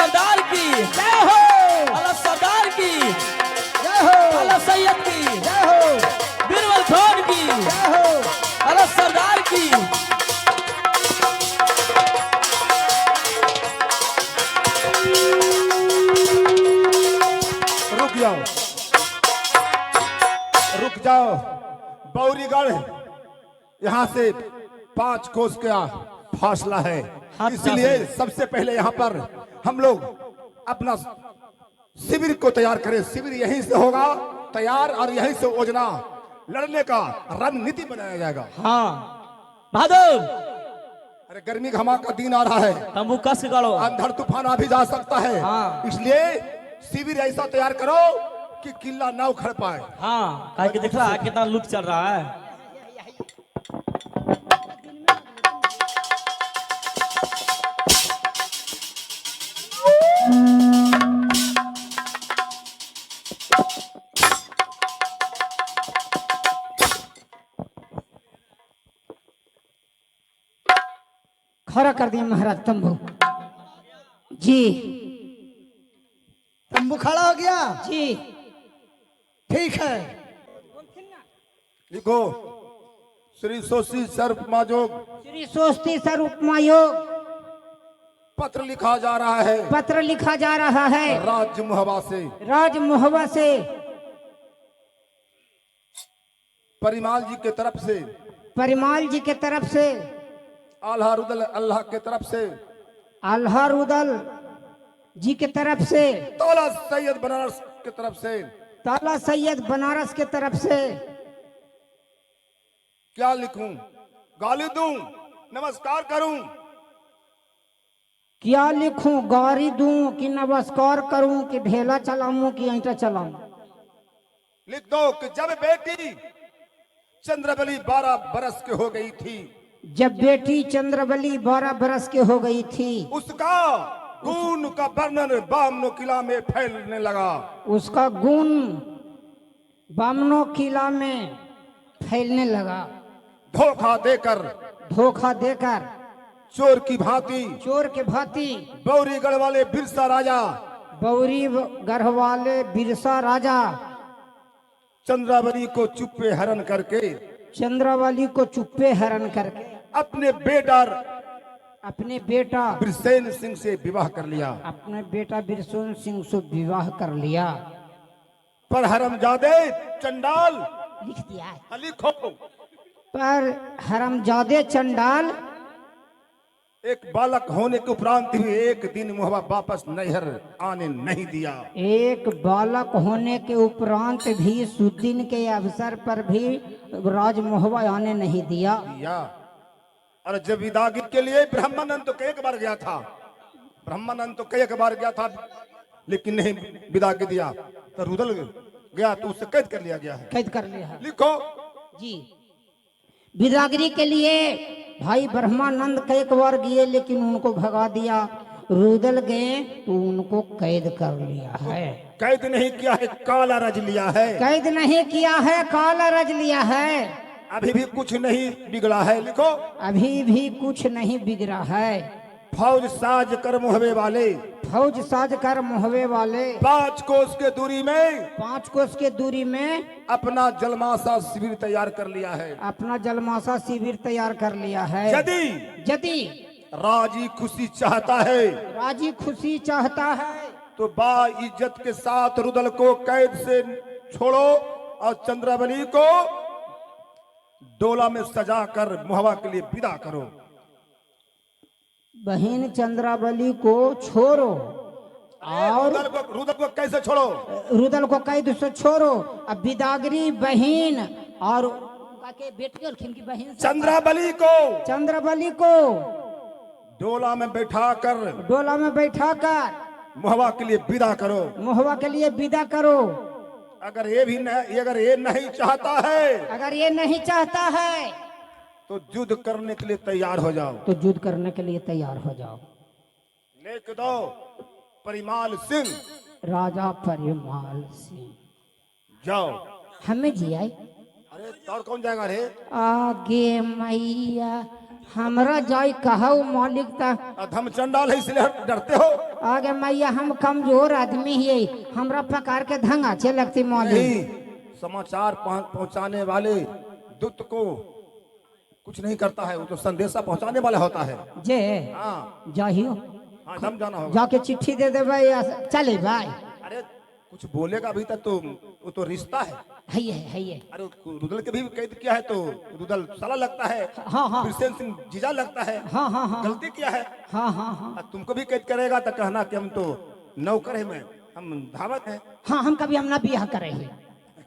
सरदार की जय हो, अल्लाह सरदार की जय हो, अल्लाह सैयद की जय हो, बीरबल खान की जय हो। अल्लाह सरदार की। रुक जाओ, रुक जाओ। बौरीगढ़ यहाँ से 5 कोस का फासला है, हाथ इसलिए चाहे। सबसे पहले यहाँ पर हम लोग अपना शिविर को तैयार करें। शिविर यहीं से होगा तैयार और यहीं से योजना लड़ने का रणनीति बनाया जाएगा। हाँ बहादुर, अरे गर्मी घमा का दिन आ रहा है, तंबू कस के गाड़ो। अंधड़ तूफान आ भी जा सकता है, हाँ। इसलिए शिविर ऐसा तैयार करो कि किला ना उखड़ पाए। हाँ काहे कि देख रहा है कितना लूट चल रहा है। खड़ा कर दिए महाराज तंबू जी। तंबू खड़ा हो गया जी, ठीक है। लिखो श्री सोशी सर्व माजोग श्री स्वस्ति सर उपमा योग पत्र लिखा जा रहा है पत्र लिखा जा रहा है राज्य मुहबा से, राज मोहबा से, परिमाल जी के तरफ से, परिमाल जी के तरफ से, आल्हा रुदल अल्लाह के तरफ से, आल्हा रुदल जी के तरफ से, तौला सैयद बनारस के तरफ से। ताला सैयद बनारस के तरफ से। क्या लिखूं, गाली दूं, नमस्कार करूं? क्या लिखूं, गारी दूं कि नमस्कार करूं कि ढेला चलाऊं कि ईंटा चलाऊं? लिख दो कि जब बेटी चंद्रबली 12 बरस के हो गई थी, जब बेटी चंद्रबली 12 बरस के हो गई थी, उसका गुण का वर्णन बामनो किला में फैलने लगा। उसका गुण बामनो किला में फैलने लगा। धोखा देकर, धोखा देकर, चोर की भांति चोर के भांति, बौरीगढ़ वाले बिरसा राजा बौरी गढ़ वाले बिरसा राजा चंद्रावली को चुप्पे हरण करके चंद्रावली को चुप्पे हरण करके अपने बेटा बिरसेन सिंह से विवाह कर लिया। अपने बेटा बिरसेन सिंह से विवाह कर लिया। पर हरमजादे चंडाल, लिख दिया है। लिखो, पर हरमजादे चंडाल एक बालक होने के उपरांत भी एक दिन मुहबा वापस नैहर आने नहीं दिया। एक बालक होने के उपरांत भी सुदिन के अवसर पर भी राजमोहबा आने नहीं दिया। और जब विदागी के लिए ब्रह्मानंद तो कई बार गया था, ब्रह्मानंद तो कई बार गया था, लेकिन नहीं विदागी दिया। तो रुदल गया तो उसे कैद कर लिया गया है। कैद कर लिया है। लिखो जी। विदागरी के लिए भाई ब्रह्मानंद कई बार गए लेकिन उनको भगा दिया। रुदल गए तो उनको कैद कर लिया है। कैद नहीं किया है, काला रज लिया है। कैद नहीं किया है, काला रज लिया है। अभी भी कुछ नहीं बिगड़ा है। लिखो अभी भी कुछ नहीं बिगड़ा है। फौज साज कर मुहबे वाले, फौज साज कर मुहबे वाले 5 कोस के दूरी में 5 कोस के दूरी में अपना जलमासा शिविर तैयार कर लिया है। अपना जलमासा शिविर तैयार कर लिया है। यदि राजी खुशी चाहता है, राजी खुशी चाहता है तो बा इज्जत के साथ रुदल को कैद से छोड़ो और चंद्रावली को डोला में सजा कर मुहबा के लिए विदा करो। बहन चंद्रावली को छोड़ो और रुदल को कैसे छोड़ो? रुदल को कैद से छोड़ो। अब विदागरी बहन और के बेटे की बहन चंद्रावली को डोला में बैठाकर मुहबा के लिए विदा करो। मुहबा के लिए विदा करो। अगर ये नहीं चाहता है तो युद्ध करने के लिए तैयार हो जाओ। लिख दो परिमाल सिंह, राजा परिमाल सिंह। जाओ। हमें जी आई। अरे और कौन जाएगा रे? आगे मैया हमरा जाई कहू मालिक ता अधम चंडाल है इसलिए डरते हो। आगे मैया हम कमजोर आदमी ही हमरा पकार के धंग अच्छे लगती मालिक। नहीं, समाचार पहुंचाने वाले दूत को कुछ नहीं करता है, वो तो संदेशा पहुंचाने वाला होता है। जे हाँ जाहियो हाँ, दम जाना होगा। जाके चिट्ठी दे दे भाई चले भाई। अरे कुछ बोलेगा अभी तक तो वो तो रिश्ता है। है ये। अरे रुदल के भी कैद किया है तो रुदल साला लगता है। हाँ हाँ कृष्ण सिंह जीजा लगता है। हाँ हाँ हाँ गलती किया है। हाँ हाँ हाँ और तुमको भी कैद करेगा तो कहना कि हम तो नौकर है, मैं हम धावक है। हाँ हम कभी हम ना बियाह करे हैं।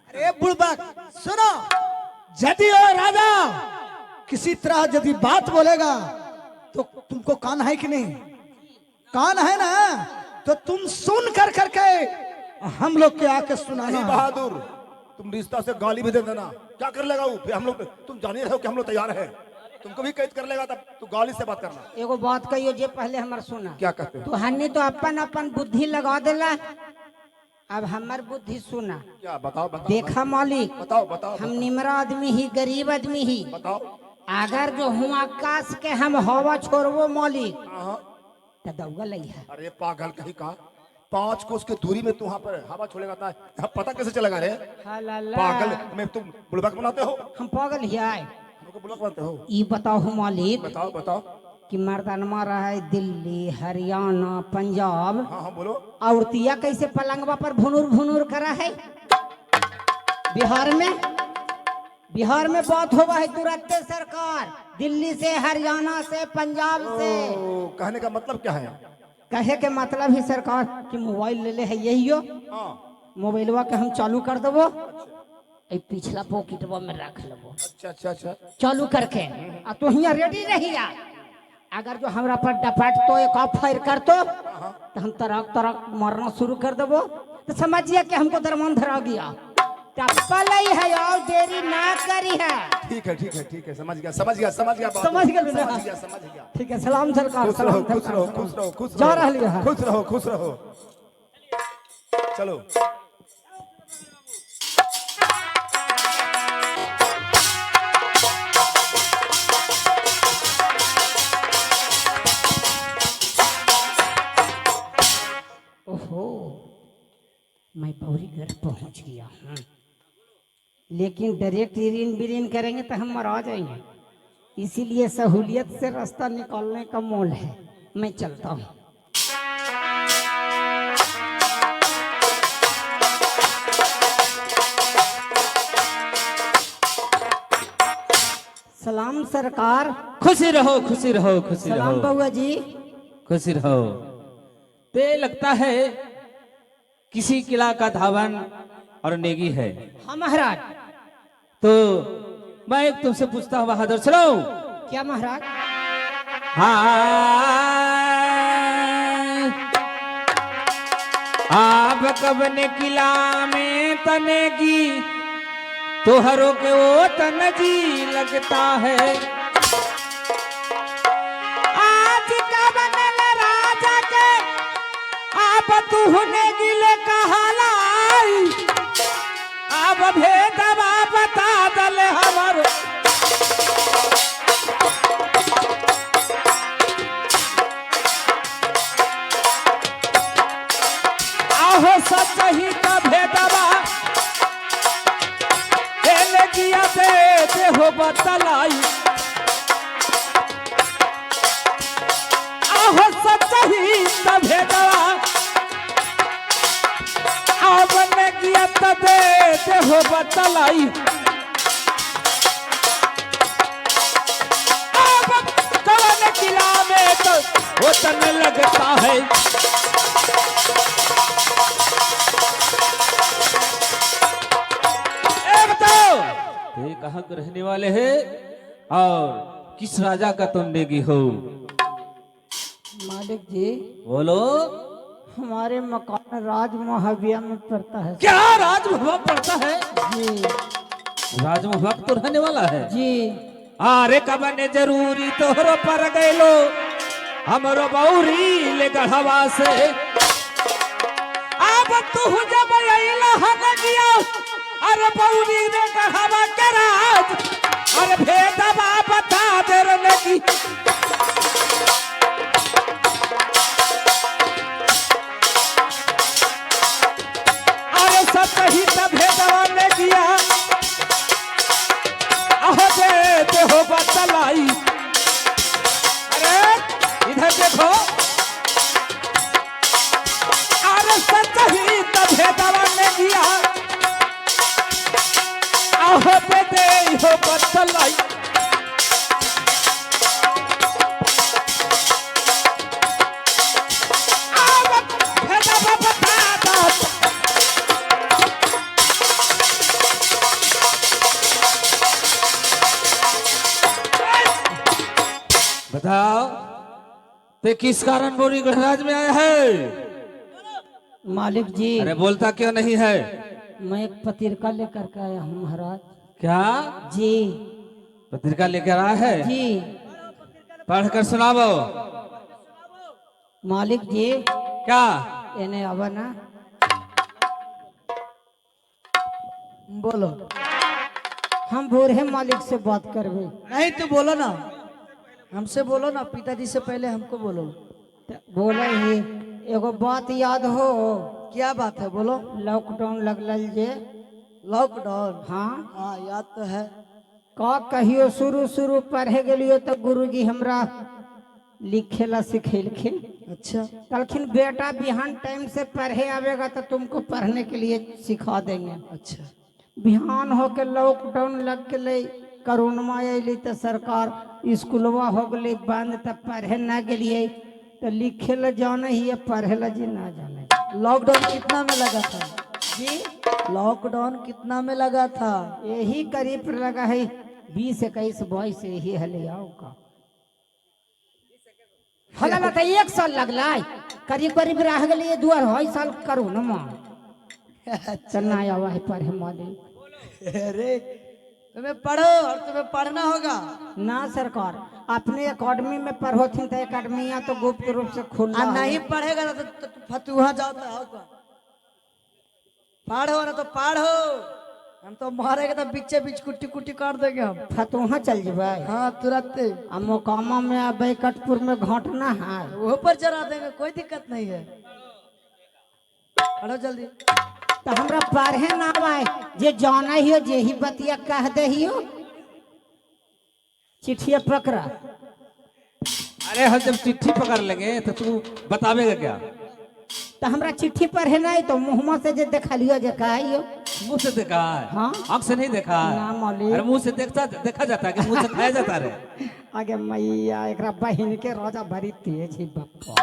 अरे बुड़बक सुनो, यदि ओ राजा किसी तरह यदि बात बोलेगा तो तुमको कान है कि नहीं? कान है ना, तो तुम सुन कर करके हम लोग के आके सुनाना। नहीं बहादुर, तुम रिश्ता से गाली भी दे देना, क्या कर लेगा वो? फिर हम लोग, तुम जान ही रहे हो कि हम लोग तैयार है, तुमको भी कैद कर लेगा, तब तू गाली से बात करना। एगो बात कहियो जे पहले हमार सुना। क्या कहते हैं? तो हन्नी तो अपन अपन बुद्धि लगा देला, अब हमार बुद्धि सुना। क्या बताओ बताओ देखा मालिक, बताओ बताओ हम निमरा आदमी ही गरीब आदमी ही, बताओ। अगर जो हूँ आकाश के हम हवा छोड़वो मालिक हाँ, तो दौगा लई है। अरे पागल कहीं का, 5 कोस की दूरी में तू वहाँ पर हवा छोड़ेगा था, पता कैसे चलेगा रे? पागल, मैं तुम बुड़बक बनाते हो, हम पागल ही आए। हमको बुड़बक बनाते हो। ई बताओ मालिक बताओ बताओ। कि मर्दानमा रहा है दिल्ली, हरियाणा, पंजाब, हाँ हाँ बोलो। औरतिया कैसे पलंगवा पर भुनुर भुनुर करा है। बिहार में बात होगा है तुरंत सरकार, दिल्ली से, हरियाणा से, पंजाब से। कहने का मतलब क्या है? कहे के मतलब ही सरकार कि मोबाइल ले ले है यही हो, हाँ, मोबाइलवा के हम चालू कर देवो, ए पिछला पॉकेटवा में रख लेबो, अच्छा अच्छा अच्छा। चालू करके आ तो हियां रेडी रहिया। अगर जो हमरा पर डपट तो एक ऑफ फायर कर तो हम तरक तरक मारना शुरू कर देबो, तो समझिए कि हमको दरमान धरा गया। टप्पल ही है और देरी ना करी है। ठीक है ठीक है ठीक है, समझ गया समझ गया समझ गया समझ गया ना? समझ गया समझ गया। ठीक है, सलाम सरकार। खुश रहो सलाम खुश सरकार, रहो सलाम। खुश रहो खुश जा रहो रही है। खुश रहो खुश रहो। चलो ओहो, मैं पौरी घर पहुंच गया हूँ, लेकिन डायरेक्ट इरीन बिरीन करेंगे तो हम मरा जाएंगे, इसीलिए सहूलियत से रास्ता निकालने का मोल है। मैं चलता हूँ। सलाम सरकार। खुशी रहो खुशी रहो खुशी सलाम रहो बउआ जी। खुशी रहो। ते लगता है किसी किला का धावन और नेगी है। हाँ महाराज। तो मैं एक तुमसे पूछता हूँ बहादुर, सुनो। क्या महाराज? हाँ, आप कब ने किला में तनेगी तोहरों के वो तन जी लगता है। आज कब ने राजा के आप तुहने गिले कहलाई, अब भेदवा बता दले हमारो। आहो सच ही का भेदवा देने किया दे हो बतलाई। आहो सच ही का भेदवा आपने किया दे हो बतलाई। अब कौन किला में तो वो तन लगता है। ये कहाँ के रहने वाले हैं और किस राजा का तुम नेगी हो? मालिक जी, बोलो। हमारे मकान राजमहबिया में पड़ता है। क्या राजमहल पड़ता है? जी राजमहल तो रहने वाला है जी। अरे कबने जरूरी तोहरो पर गैलो हमरो बौरी ले गढ़वा से। अब तू जब अइला हन गया अरे बौरी ने गढ़वा के राज, अरे भेदवा बता देर ने की अरे सतही भेदवा ने किया आहो देते हो बतलाई अरे इधर देखो अरे सतही भेदवा ने किया आहो देते हो बतलाई बताओ ते किस कारण बोरी गढ़राज में आया है? मालिक जी अरे बोलता क्यों नहीं है? मैं एक पत्रिका लेकर के आया हूँ महाराज। क्या जी पत्रिका लेकर आया है? जी पढ़कर सुनाओ। मालिक जी क्या इन्हें आवा ना बोलो। हम बूढ़े मालिक से बात करबे। नहीं तो बोलो ना, हमसे बोलो ना, पिताजी से पहले हमको बोलो। बोले ही एगो बात याद हो? क्या बात है बोलो। लॉकडाउन लगल जे। लॉकडाउन? हाँ हाँ याद तो है। का कहियो शुरू पढ़े गेलियो तो गुरुजी हमरा लिखेला सिखेलखिन। अच्छा कहलखिन बेटा बिहान टाइम से पढ़े आवेगा तो तुमको पढ़ने के लिए सिखा देंगे। अच्छा बिहान होके लॉकडाउन लग गए, कोरोना अली तो सरकार स्कूलवा हो गई बंद, तब पढ़े न गलिए तो लिखे ला जाने ही पढ़े ला जी ना जाने। लॉकडाउन कितना में लगा था जी लॉकडाउन कितना में लगा था? यही करीब लगा है 20-21 22 यही हले आओ का हला तो 1 साल लगला करीब करीब रह गए 2-2.5 साल कोरोना चलना आवा है पढ़े मालिक। अरे तुम्हें पढ़ो और तुम्हें पढ़ना होगा ना सरकार अपने अकेडमी में पढ़ो थी तो अकेडमी तो गुप्त रूप से खुला नहीं पढ़ेगा ना तो फतुहा जाता है। पढ़ो ना तो पढ़ो, हम तो मारेगा तो बीचे बीच कुट्टी कुट्टी काट देंगे हम। फतुहा चल जब हाँ तुरंत आ मोकामा में आ बैकटपुर में घाटना है वो पर चढ़ा देंगे, कोई दिक्कत नहीं है। पढ़ो जल्दी। तो हमरा पढ़े ना आए जे जाना ही हो जे ही बतिया कह दे ही हो चिट्ठिया पकड़ा। अरे हम जब चिट्ठी पकड़ लेंगे तो तू बतावेगा क्या? तो हमरा चिट्ठी पढ़े नहीं तो मुँह से जे देखलियो जे कहियो। मुंह से देखा है? हाँ। आँख से नहीं देखा है? ना मालिक। अरे मुंह से देखा जाता है कि मुंह से खाया जाता है? आगे मैया एक बहन के रोजा भरी तेज ही बप्पा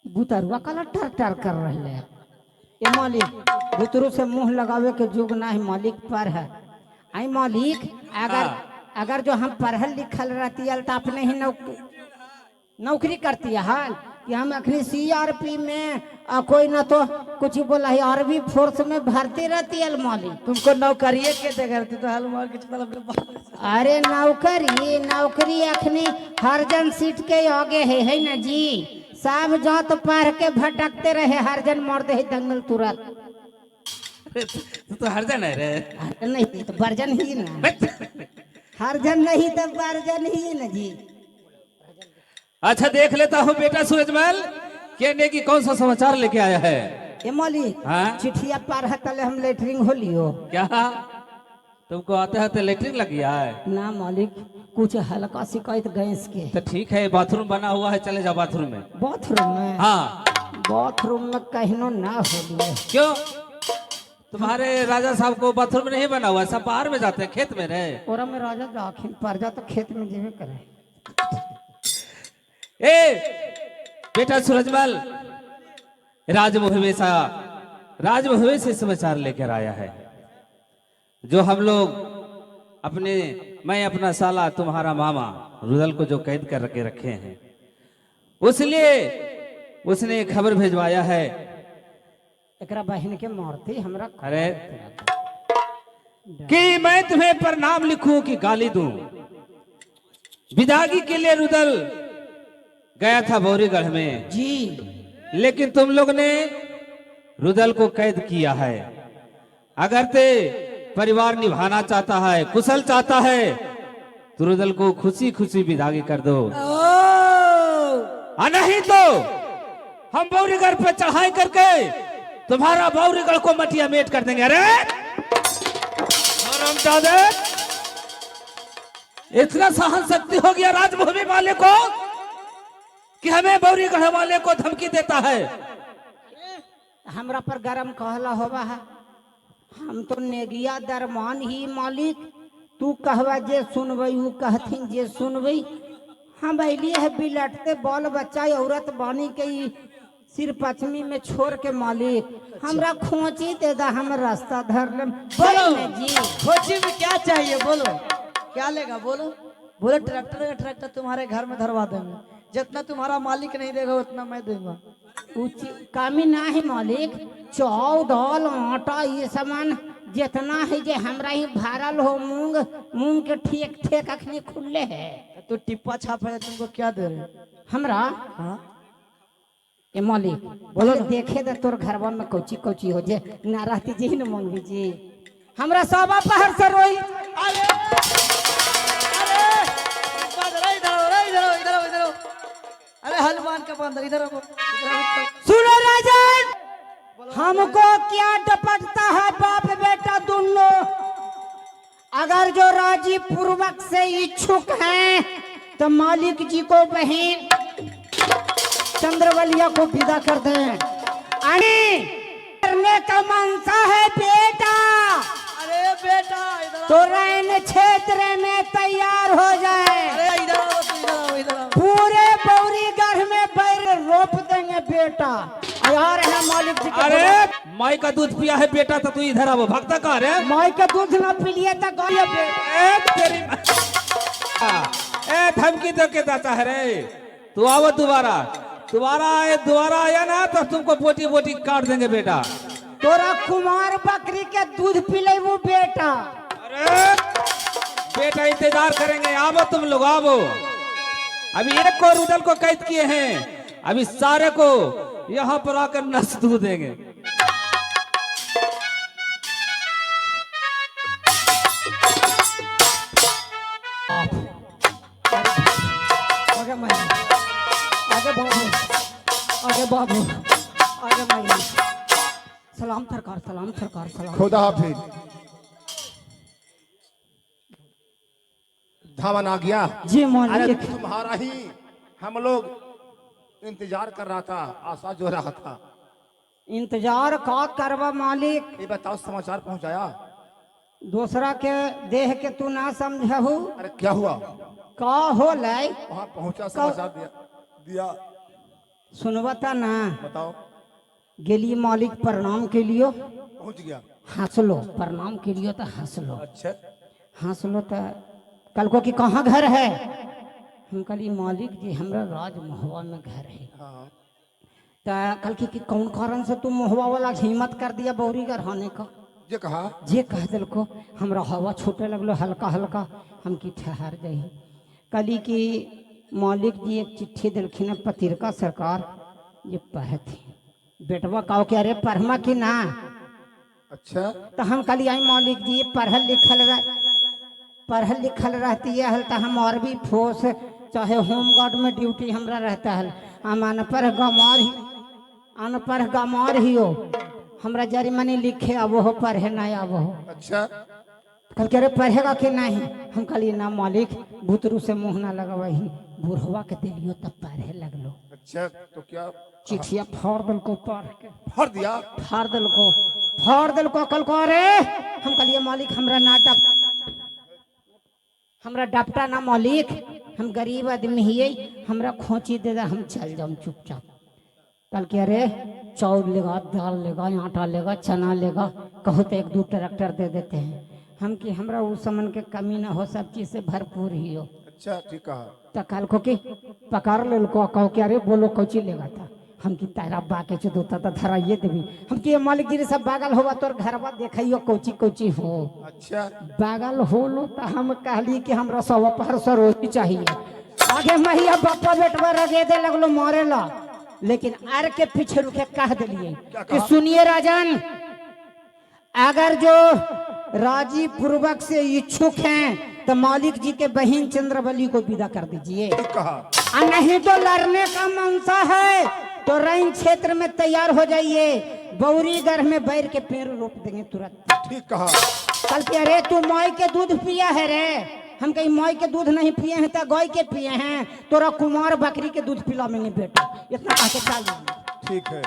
बुतरुआ कला टर टर कर रहे हैं। ये मालिक बुतरू से मुंह लगावे के जुग ना है मालिक पर है। आई मालिक अगर जो हम पढ़ल लिखल रहती है तो अपने ही नौकरी करती है हाल कि हम अखनी CRP में कोई ना तो कुछ बोला है आर्मी फोर्स में भर्ती रहती है मालिक। तुमको नौकरी के करती तो हाल मार के चल अपने बाप। अरे नौकरी अखनी हर जन सीट के आगे है ना जी। सब जात पढ़ के भटकते रहे हर जन मर्द है दंगल तुरंत। तू तो हरजन है रे। नहीं तो बर्जन ही ना हर जन नहीं तो बर्जन ही ना जी। अच्छा देख लेता हूँ बेटा सूरजमल कहने की कौन सा समाचार लेके आया है? ये मालिक हाँ? चिट्ठिया पढ़ तले हम लेटरिंग हो लियो। क्या तुमको आते हैं तो लेटरिन लग गया है? ना मालिक कुछ हल्का शिकायत गैस के। तो ठीक है बाथरूम बना हुआ है, चले जाओ बाथरूम में। बाथरूम में? हाँ बाथरूम में कहनो ना हो लियो। क्यों? तुम्हारे राजा साहब को बाथरूम नहीं बना हुआ है, सब बाहर में जाते हैं खेत में रहे। ओरा में राजा दाखिल पर जा तो खेत में जेबे करे। ए बेटा सूरजमल राजमहल से समाचार लेकर आया है जो हम लोग मैं अपना साला तुम्हारा मामा रुदल को जो कैद कर के रखे हैं, उसलिए उसने खबर भेजवाया है। एकरा बहन के मारती हमरा। अरे कि मैं तुम्हें प्रणाम लिखूं कि गाली दूं। विदागी के लिए रुदल गया था बोरीगढ़ में जी, लेकिन तुम लोग ने रुदल को कैद किया है। अगर ते परिवार निभाना चाहता है, कुशल चाहता है, तो रुदल को खुशी खुशी विदाई कर दो। नहीं तो हम बौरीगढ़ पे चढ़ाई करके तुम्हारा बौरीगढ़ को मटिया मेट कर देंगे। अरे हरामजादे, इतना सहन शक्ति हो गया राजभूमि वाले को कि हमें बौरीगढ़ वाले को धमकी देता है। हमरा पर गरम कहला होगा है। हम तो नेगिया दरमान ही मालिक, तू कहवा जे सुनबई ऊ कहथिन जे सुनबई। हम अली है बिलटते बाल बच्चा औरत बानी के सिर पश्चिमी में छोड़ के मालिक हमरा खोची दे दा, हम रास्ता धर ले। बोलो जी खोची में क्या चाहिए, बोलो क्या लेगा, बोलो बोलो। ट्रैक्टर तुम्हारे घर में धरवा देंगे, जितना तुम्हारा मालिक नहीं देगा उतना मैं दूंगा। कामी ना है मालिक, चाव दाल आटा ये सामान जितना है जे हमरा ही भरल हो। मूंग मूंग के ठेक ठेक अखनी खुले है। तो टिप्पा छाप है, तुमको क्या दे रहे हमरा हाँ? ए मालिक बोलो देखे दे तोर घरवा में कोची कोची हो जे ना रहती जी न मंगी जी। हमरा सबा पहर से रोई। अरे हनुमान के बंदर इधर आओ, सुनो राजन, हमको क्या डपटता है बाप बेटा दोनों। अगर जो राजी पूर्वक से इच्छुक हैं तो मालिक जी को बहन चंद्रवलिया को विदा कर दें। करने का मनसा है बेटा अरे बेटा इधर तो रैन क्षेत्र में तैयार हो जाए। अरे इधर आओ, इधर आओ, इधर आओ। पूरे बौरीगढ़ में बैर रोप देंगे बेटा। यार है मालिक जी। अरे माई का दूध पिया है बेटा तो तू इधर आओ, भक्ता कहाँ रे? माई का दूध ना पी लिए तो गौया ए धमकी दे के जाता है रे। तू आओ दोबारा, दोबारा आया ना तो तुमको बोटी बोटी काट देंगे बेटा। तोरा कुमार बकरी के दूध पिले वो बेटा। अरे बेटा इंतजार करेंगे, आओ तुम लोग आओ। अभी एक को रुदल को कैद किए हैं, अभी सारे को यहाँ पर आकर नस धू देंगे। आगे माई, आगे बाबू, आगे बाबू, आगे माई। सलाम सरकार, सलाम सरकार, सलाम। खुदा हाफिज। धावन आ गया। जी अरे मालिक। तुम्हारा ही हम लोग इंतजार कर रहा था, आशा जो रहा था। इंतजार का करवा मालिक, ये बताओ समाचार पहुंचाया? दूसरा के देह के तू ना समझहू अरे क्या हुआ? का हो लाई। वहां पहुंचा, समाचार दिया सुनवता ना, बताओ। गेली मालिक प्रणाम के लिए, पहुंच गया। हंस लो प्रणाम के लिए तो हंस लो, अच्छा हंस लो तो कल को कि कहाँ घर है। हम कली मालिक जी हमरा राज महुआ में घर है। हाँ। तो कल की कि कौन कारण से तुम महुआ वाला हिम्मत कर दिया बौरीगढ़ आने का। ये कहा जे कह दिल को हमरा हवा छूटे लगलो हल्का हल्का, हम की ठहर जाई। कली की मालिक जी एक चिट्ठी दिलखिन पतिरका सरकार, ये पढ़े थे बेटवा कहो कि अरे पढ़मा की ना। अच्छा तो हम कली आई मालिक जी पढ़ल लिखल रहती है तो हम और भी फोर्स चाहे होमगार्ड में ड्यूटी हमरा रहता है। हम अनपढ़ गमार ही हो, हमरा जरी मनी लिखे अब हो पढ़े ना अब हो। अच्छा कल के अरे पढ़ेगा कि नहीं। हम कहलिए ना मालिक बुतरू से मुँह ना लगवाही, बुढ़वा के दिलियो तब पढ़े लगलो। अच्छा तो क्या चिट्ठिया फाड़ दिल को पढ़ के भर दिया? फाड़ दिल को कल को। अरे हम कहलिए मालिक हमरा डपटा ना मालिक, हम गरीब आदमी ही, हमरा खोची दे दे हम चल जाऊँ चुपचाप। कल के अरे चाउर लेगा, दाल लेगा, आटा लेगा, चना लेगा, कहो तो 1-2 ट्रैक्टर दे देते हैं। हम कि हमरा उस सामान के कमी ना हो, सब चीज से भरपूर ही हो। अच्छा ठीक कहा। तो कल को कि पकड़ ले को कहो कि अरे बोलो कोची लेगा था। हम की तारा बाके चुदोता तो धराइए देवी। हम कि मालिक जी सब बागल होगा तोर घरवा देखियो कोची कोची हो। अच्छा बागल हो लो तो हम कहली कि हमरा 100 रोटी चाहिए। आगे मैया बापा बेटवा रगे दे लगलो मारे ला, लेकिन आर के पीछे रुके कह दिलिए कि सुनिए राजन, अगर जो राजी पूर्वक से इच्छुक हैं तो मालिक जी के बहन चंद्रवली को विदा कर दीजिए। ठीक कहा। और नहीं तो लड़ने का मनसा है तो रैन क्षेत्र में तैयार हो जाइए, बौरीगढ़ में बैर के पेड़ रोप देंगे तुरंत। ठीक कहा। कल के अरे तू माई के दूध पिया है रे, हम कहीं माई के दूध नहीं पिए हैं तो गाय के पिए हैं, तोरा कुमार बकरी के दूध पिलाएंगे बेटा, इतना कह के चल दीजिए। ठीक है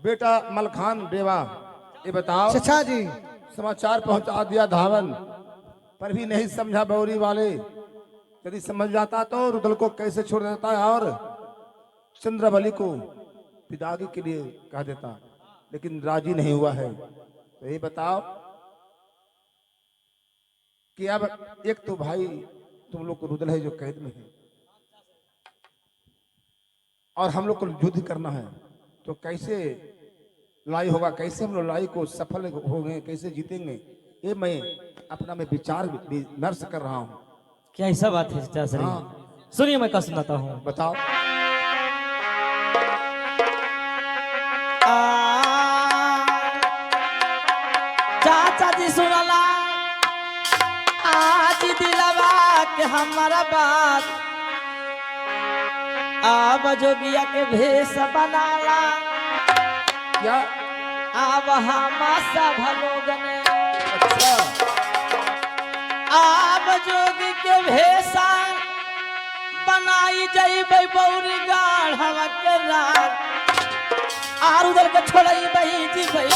बेटा मलखान बेवा, ये बताओ चचा जी समाचार पहुंचा दिया धावन, पर भी नहीं समझा बौरी वाले। यदि समझ जाता तो रुदल को कैसे छोड़ देता है और चंद्रबली को विदागी के लिए कह देता, लेकिन राजी नहीं हुआ है। तो ये बताओ कि अब एक तो भाई तुम लोग को रुदल है जो कैद में है, और हम लोग को युद्ध करना है, तो कैसे लड़ाई होगा, कैसे हम लोग लड़ाई को सफल होंगे, कैसे जीतेंगे, ये मैं अपना में विचार विमर्श कर रहा हूँ। क्या ऐसा बात है चाचा श्री? हाँ। सुनिए मैं क्या सुनाता हूँ। बताओ। चाचा जी सुनला आज दिलवा के हमारा बात, अब जोगिया के भेष बनाला, क्या? अब हम सब लोग ने अच्छा। अब जोगी के भेषा बनाई जइबै बौरी गाढ़ हवा के रात, आर उधर के छोड़ई बही जी भाई।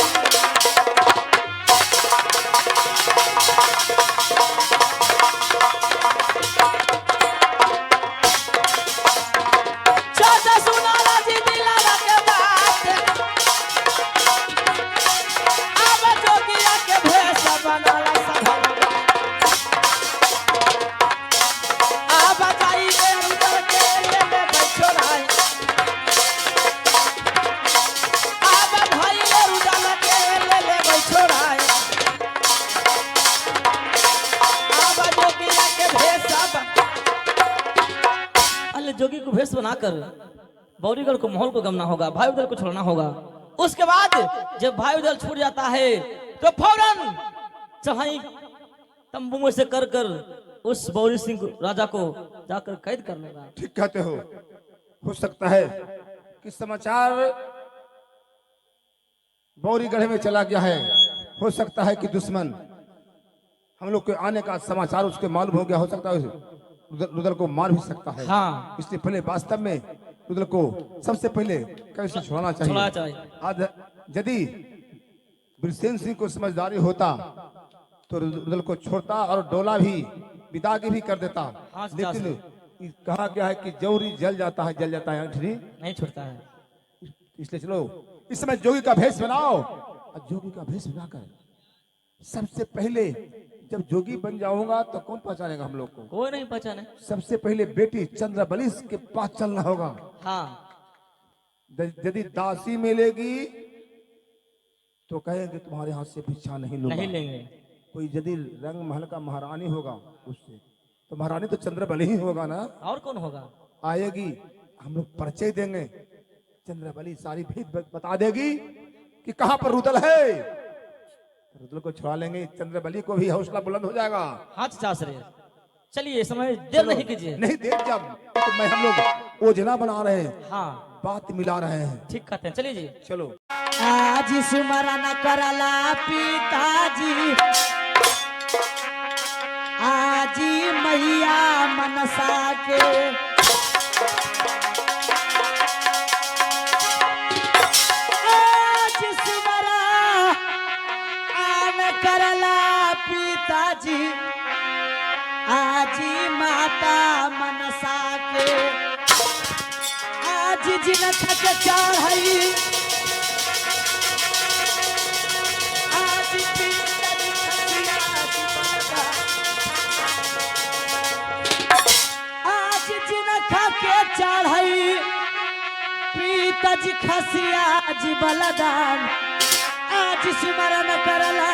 चाचा सुनाला जी दिलावा के बात, अब जोगिया के भेष बनाला सब अब जाई के उधर के ले ले बैठोराई, अब भाई ले उधर के ले ले बैठोराई, अब जोगिया के भेष अल्ले जोगी को भेष बनाकर बौरीगढ़ को माहौल को गमना होगा, भाई उधर को छोड़ना होगा। उसके बाद जब भाई उधर छूट जाता है तो फौरन चढ़ाई तंबू में से कर कर उस बौरी सिंह राजा को जाकर कैद कर लेगा। ठीक कहते हो सकता है कि समाचार बौरीगढ़ में चला गया है, हो सकता है कि दुश्मन हम लोग के आने का समाचार उसके मालूम हो गया, हो सकता है रुदल को मार भी सकता है। हाँ। इसलिए पहले वास्तव में रुदल को सबसे पहले कैसे छुड़ाना छुड़ाना चाहिए। चाहिए। आज यदि बिरसेन सिंह को समझदारी होता तो रुदल को छोड़ता और डोला भी विदागी भी कर देता, हाँ, लेकिन कहा गया है कि जौहरी जल जाता है अंठनी नहीं छूटता है। इसलिए चलो इस समय जोगी का भेष बनाओ, और जोगी का भेष बनाकर सबसे पहले जब जोगी बन जाऊंगा तो कौन पहचानेगा हम लोग को? कोई नहीं पहचाने। सबसे पहले बेटी चंद्रबली के पास चलना होगा। हाँ। यदि दासी मिलेगी तो कहेंगे तुम्हारे हाथ से भिक्षा नहीं लूंगा। नहीं लेंगे। कोई यदि रंग महल का महारानी होगा उससे, तो महारानी तो चंद्रबली ही होगा ना। और कौन होगा? आएगी, हम लोग परिचय देंगे, चंद्रबली सारी भेद बता देगी कि कहां पर रुदल है, रुदल को छुड़ा लेंगे, चंद्रबली को भी हौसला बुलंद हो जाएगा। हाँ चाचा श्री, चलिए समय देर नहीं कीजिए। नहीं देर जब तो मैं हम लोग योजना बना रहे हैं, हाँ बात मिला रहे हैं। ठीक कहते हैं, चलिए जी। चलो। आज स्मरण करला पिताजी, आजी मैया मनसा के, आज स्मरण करला पिताजी, आजी माता मनसा के, आज जिन थक चढ़ई, आज जिन खाके चढ़ई पीतज खसिया जी बलदान, आज स्मरण करला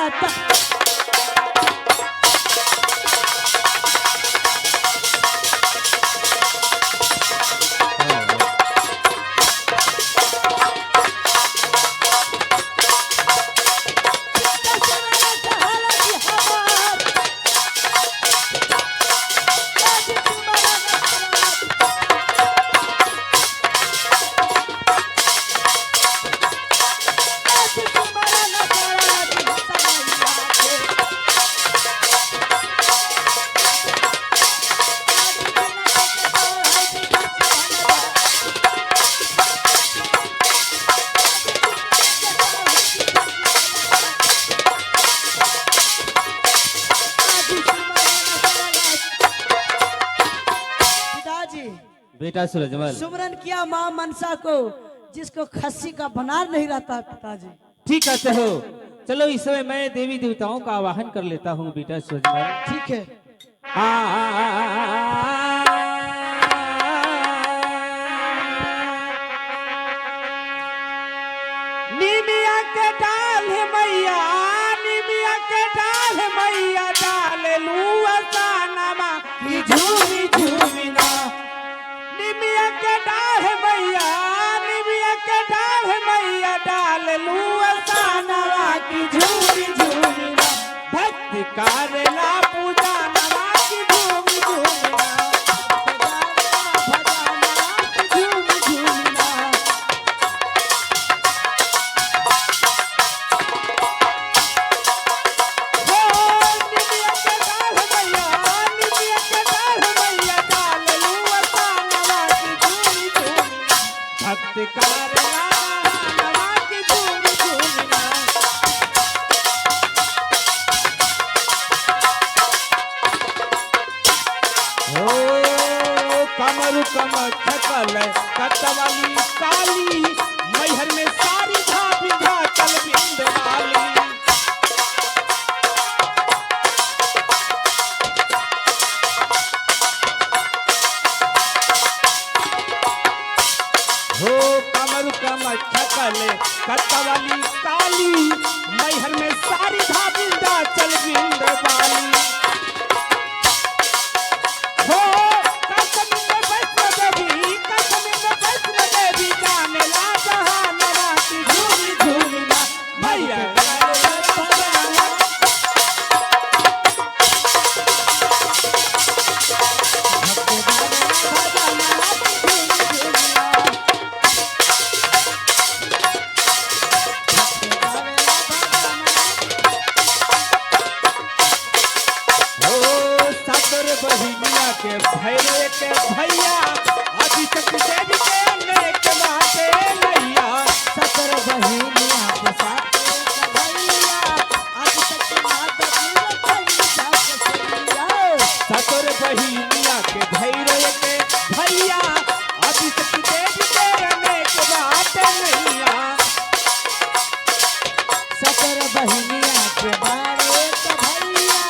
बेटा सूरजमल, सुमरन किया माँ मनसा को, जिसको खस्सी का बनार नहीं रहता पिताजी। ठीक कहते हो। चलो इस समय मैं देवी देवताओं का आवाहन कर लेता हूँ बेटा सूरजमल। ठीक है। निमिया के डाल है मैया, निमिया के डाल है मैया, डाल लुआ सानमा की झूमी झूमी ना। निमिया के डाल है मैया, निमिया के डाल है मैया, डाल लुआ सानमा की झूमी झूमी ना। भक्ति करेला पूजा नमा की झूमी झूमी ना। कमर कमर थकल कटवाली काली, मैहर में सारी धापी चल बिंद वाली। हो कमर कमर थकल कटवाली काली, मैहर में सारी धापी चल बिंद वाली। हो बहिनिया के भैरे के भैया, अभी तक देव के नेक बाटे नैया। सतर बहिनिया के साथ भैया, अभी तक माता सतर बहिनिया के भैरे के भैया, अभी तक देव के नेक बाटे नैया। सतर बहिनिया के बारे के भैया,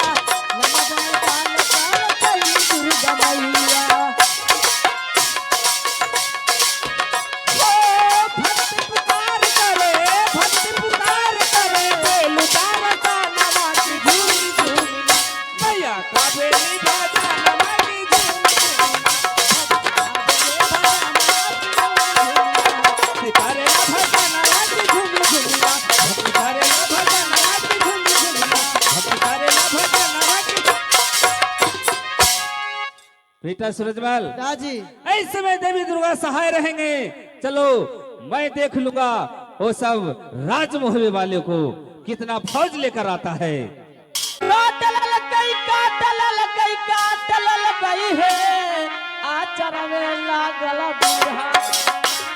बेटा सूरजमल, राजी इस समय देवी दुर्गा सहाय रहेंगे। चलो मैं देख लूंगा वो सब राजमहल वाले को कितना फौज लेकर आता है। काटल लगई है, आचर में लागल बिरहा।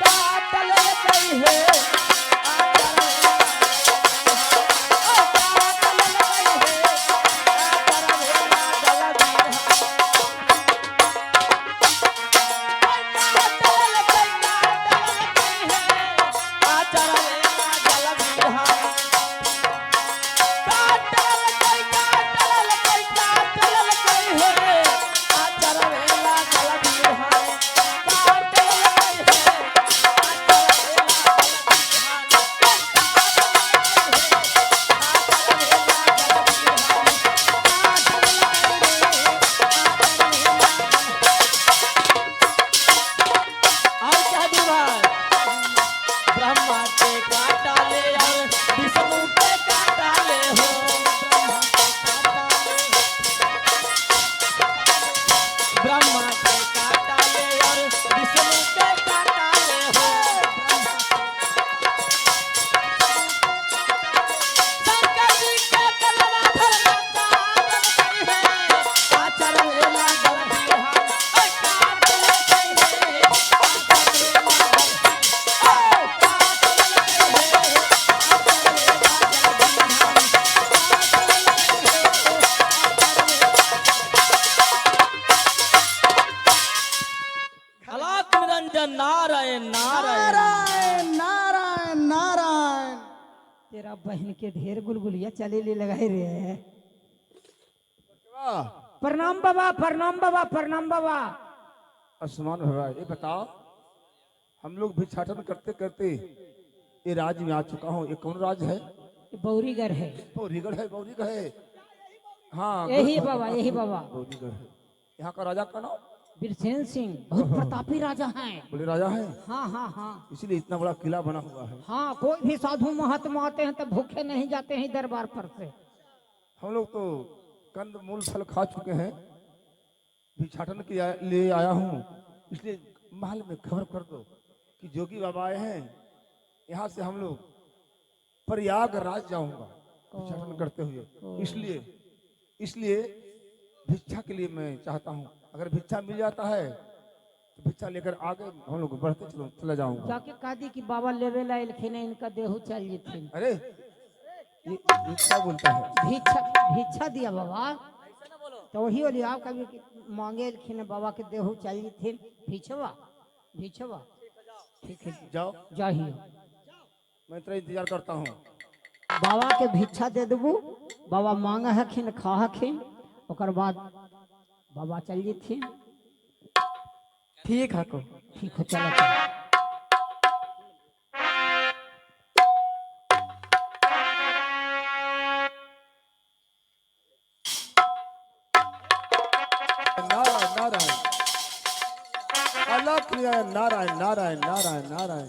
काटल लगई है, नारायण नारायण नारायण नारायण नारायण। तेरा बहन के ढेर गुलगुलिया चले ले लगाए रे। वाह, प्रणाम बाबा, प्रणाम बाबा, प्रणाम बाबा। आसमान भरा। ये बताओ, हम लोग भिक्षाटन करते करते ये राज्य में आ चुका हूँ। ये कौन राज्य है? ये बौरीगढ़ है। बौरीगढ़ है, बौरीगढ़ है। हाँ, यही बाबा, यही बाबा। बौरीगढ़ है। यहाँ का राजा का नाम बिरसेन सिंह बहुत प्रतापी राजा हैं। बड़े राजा है, हाँ हाँ हाँ इसीलिए इतना बड़ा किला बना हुआ है। हाँ। कोई भी साधु महात्मा आते हैं तो भूखे नहीं जाते हैं दरबार पर से। हम लोग तो कंद मूल फल खा चुके हैं। भिक्षाटन के लिए आया हूँ, इसलिए महल में खबर कर दो कि जोगी बाबा आए हैं। यहाँ से हम लोग प्रयागराज जाऊंगा भिक्षाटन करते हुए। इसलिए भिक्षा के लिए मैं चाहता हूँ, अगर भिक्षा मिल जाता है तो भिक्षा लेकर आगे हम लोग बढ़ते चला जाऊंगा। जाके कह दी कि बाबा लेवे ला इलखिन इनका देहू चल जेथिन। अरे ये क्या बोलता है? भिक्षा भिक्षा दिया बाबा तो वही वाली आप कभी मांगे इलखिन बाबा के देहू चल जेथिन। भिक्षवा भिक्षवा ठीक है जाओ, जाइए। मैं तेरा इंतजार करता हूँ। बाबा के भिक्षा दे देबू। बाबा मांगा हखिन खा हखिन, ओकर बाद बाबा चल जेथिन। ठीक है को ठीक हो चलो चलो। नारायण नारायण, अलग नारायण नारायण नारायण नारायण।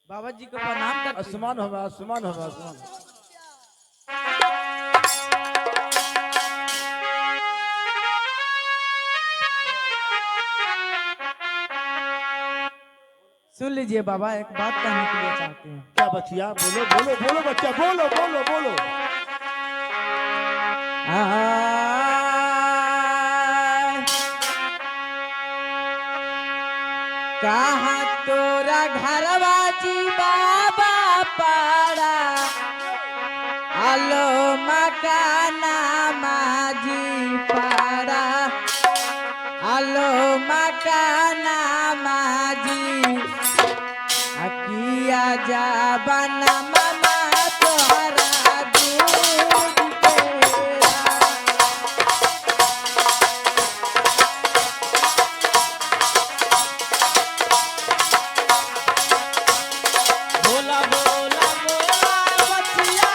बाबा जी को प्रणाम कर। आसमान होगा, आसमान होगा, आसमान। सुन लीजिए बाबा, एक बात कहने के लिए चाहते हैं। क्या बचिया? बोलो बोलो बोलो बच्चा, बोलो बोलो बोलो। कहा तोरा घरवा जी बाबा पाड़ा, आलो मकाना माजी पाड़ा, आलो मकाना माजी अकिया जा बना ममा तोहरा दूध तेरा। भोला भोला भोला बचिया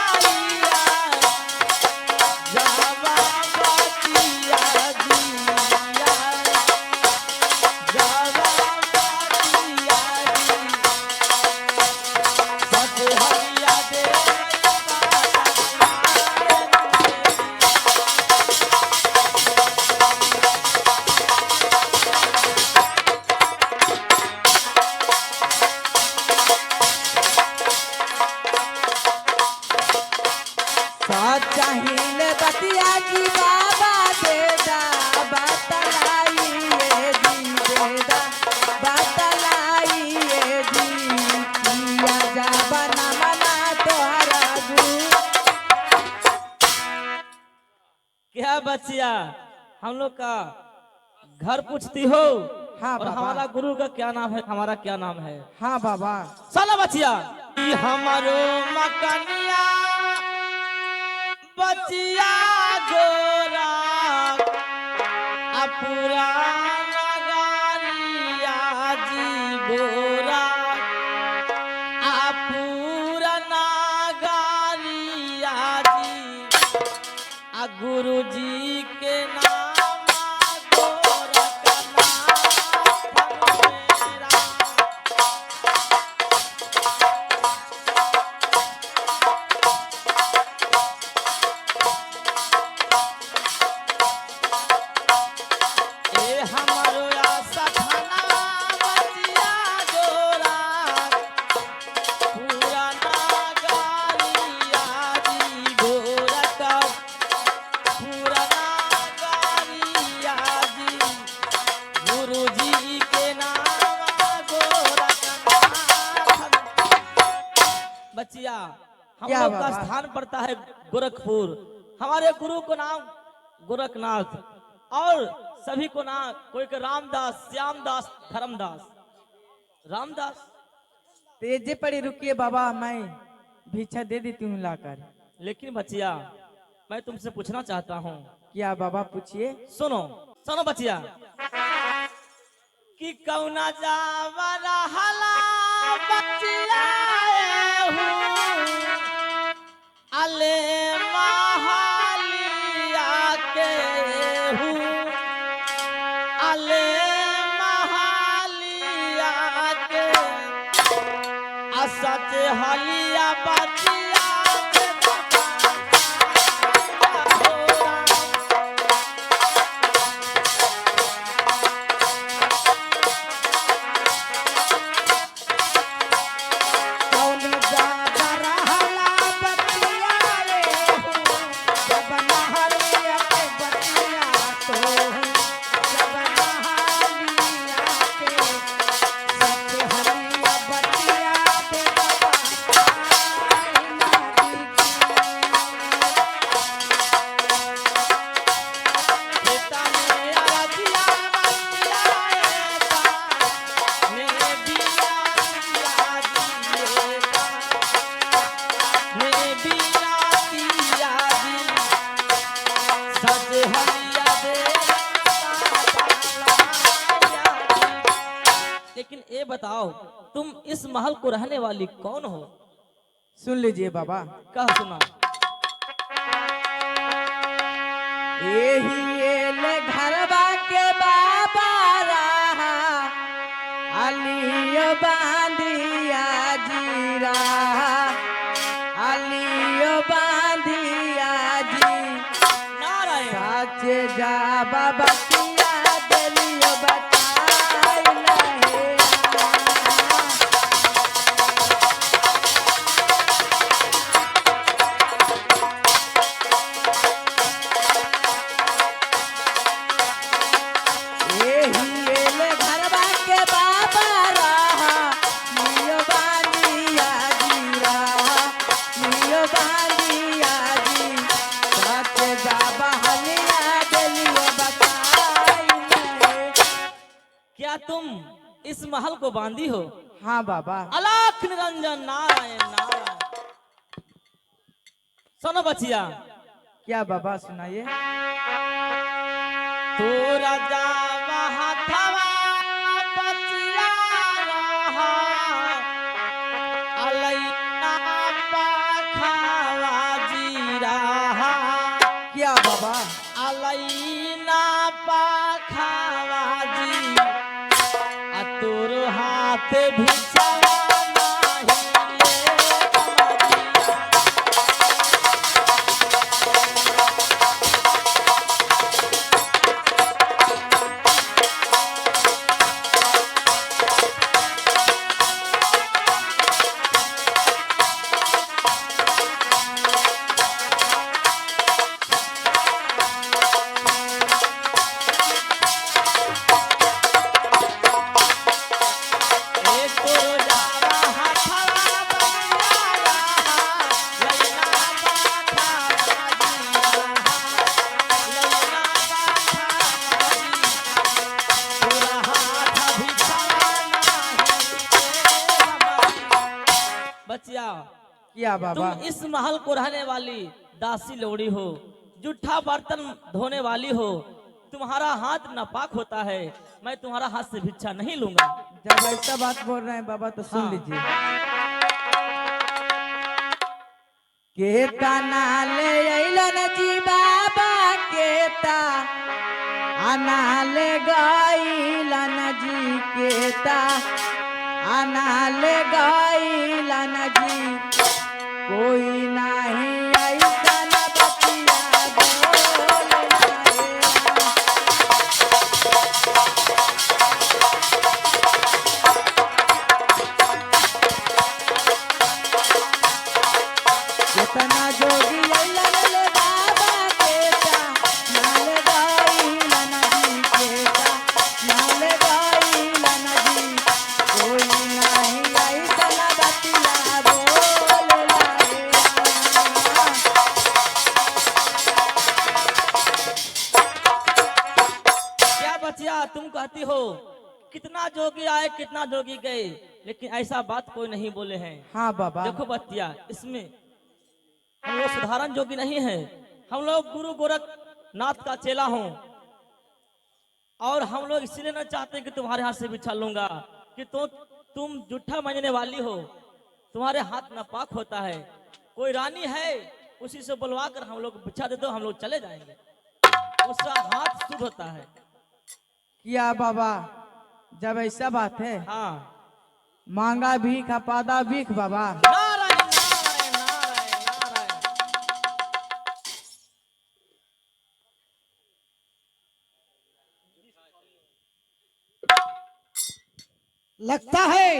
जावा बचिया जिया, जावा बचिया जी, सत हरिया दे चाहिए बतिया जी बाबा देदा बतलाई ये जी, देदा बतलाई ये जी, किया जा बना मना तोहरा दूध। क्या बचिया, हम लोग का घर पूछती हो? हाँ और बाबा। हमारा गुरु का क्या नाम है, हमारा क्या नाम है? हाँ बाबा। साला बचिया, ई हमारो मकनिया बचिया गोरा पुराना गारिया जी गोरा पुराना गारिया जी गुरु जी के नाम गोरा का नाम मेरा। ए हम क्या लोग का बाबा? स्थान पड़ता है गोरखपुर। हमारे गुरु को नाम गोरखनाथ और सभी को नाम कोई के रामदास, श्यामदास, धर्मदास, रामदास। तेजे पड़ी रुकिए बाबा, मैं भिक्षा दे देती हूँ लाकर। लेकिन बचिया मैं तुमसे पूछना चाहता हूँ। क्या बाबा पूछिए। सुनो सुनो बचिया कि कौना जावरा हला बचिया अले महालिया के अले महालिया के असच हलिया बचिया लेकिन ये बताओ तुम इस महल को रहने वाली कौन हो? सुन लीजिए बाबा। कह सुना। एही घरबा के बाबा रहा अलियो बांधिया जीरा, अलियो बांधिया जी नारायण साचे जा बाबा किया दिलियो बताई लहे। घरबा के बाबा रहा लियो बांधिया जीरा, लियो बांधिया जी साचे बाबा हलिया दिलियो बताई लहे। क्या तुम इस महल को बांधी हो? हाँ बाबा। अलाख निरंजन नारायण नारायण। सुनो बचिया। क्या बाबा सुनाइए। तू राजा महाथवा बचिया रहा अलैना पाखावा जीरा, क्या बाबा। अलैना पाखावा जी तोर हाथ भिक्षावा नाही ले कमरिया। बचिया क्या बाबा। तुम इस महल को रहने वाली दासी लोड़ी हो, जूठा बर्तन धोने वाली हो, तुम्हारा हाथ नापाक होता है, मैं तुम्हारा हाथ से भिक्षा नहीं लूंगा। जब ऐसा बात बोल रहे हैं बाबा तो सुन हाँ। लीजिए। केता नाले अइलन जी बाबा केता अनाले गइलन जी केता अनाले गइलन जी कोई नहीं ऐसन बतिया बोले कितना जोगी अइलन ले बाबा केता नाले गइलन जी केता नाले गइलन जी कोई नहीं ऐसन बतिया बोले लाए। बतिया तुम कहती हो कितना जोगी आए कितना जोगी गए, लेकिन ऐसा बात कोई नहीं बोले हैं। हाँ बाबा। देखो बतिया, इसमें हम लोग साधारण जोगी नहीं है, हम लोग गुरु गोरखनाथ का चेला हूँ। और हम लोग इसलिए ना चाहते कि तुम्हारे हाथ से बिछा लूंगा कि तुम जूठा मांगने वाली हो, तुम्हारे हाथ नापाक होता है। कोई रानी है उसी से बुलवा कर हम लोग बिछा दे दो, हम लोग चले जाएंगे, उसका हाथ शुद्ध होता है। किया बाबा, जब ऐसा बात है हाँ, मांगा भीख पादा भीख बाबा। नारायण नारायण नारायण नारायण। लगता है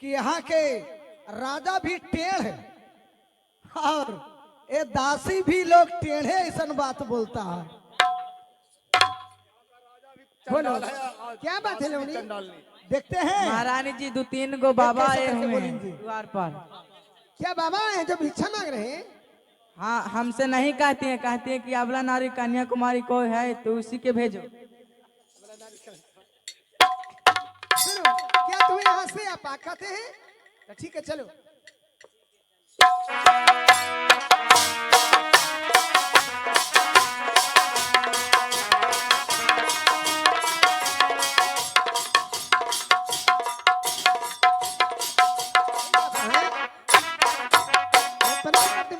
कि यहाँ के राजा भी टेढ़ है और ये दासी भी लोग टेढ़े ऐसा बात बोलता है। बोलो चंडाल है, आज क्या बात है दासी लोनी? चंडालनी। देखते हैं महारानी जी 2-3 गो बाबा कैसे आए करके हुए बोलेंगे? हैं द्वार पर। क्या बाबा है जो भिक्षा मांग रहे हैं? हाँ, हमसे नहीं कहती हैं, कहती हैं कि अबला नारी कन्याकुमारी कोई है तो उसी के भेजो। सुनो, क्या तुम्हें यहाँ से आप कहते हैं? तो ठीक है चलो।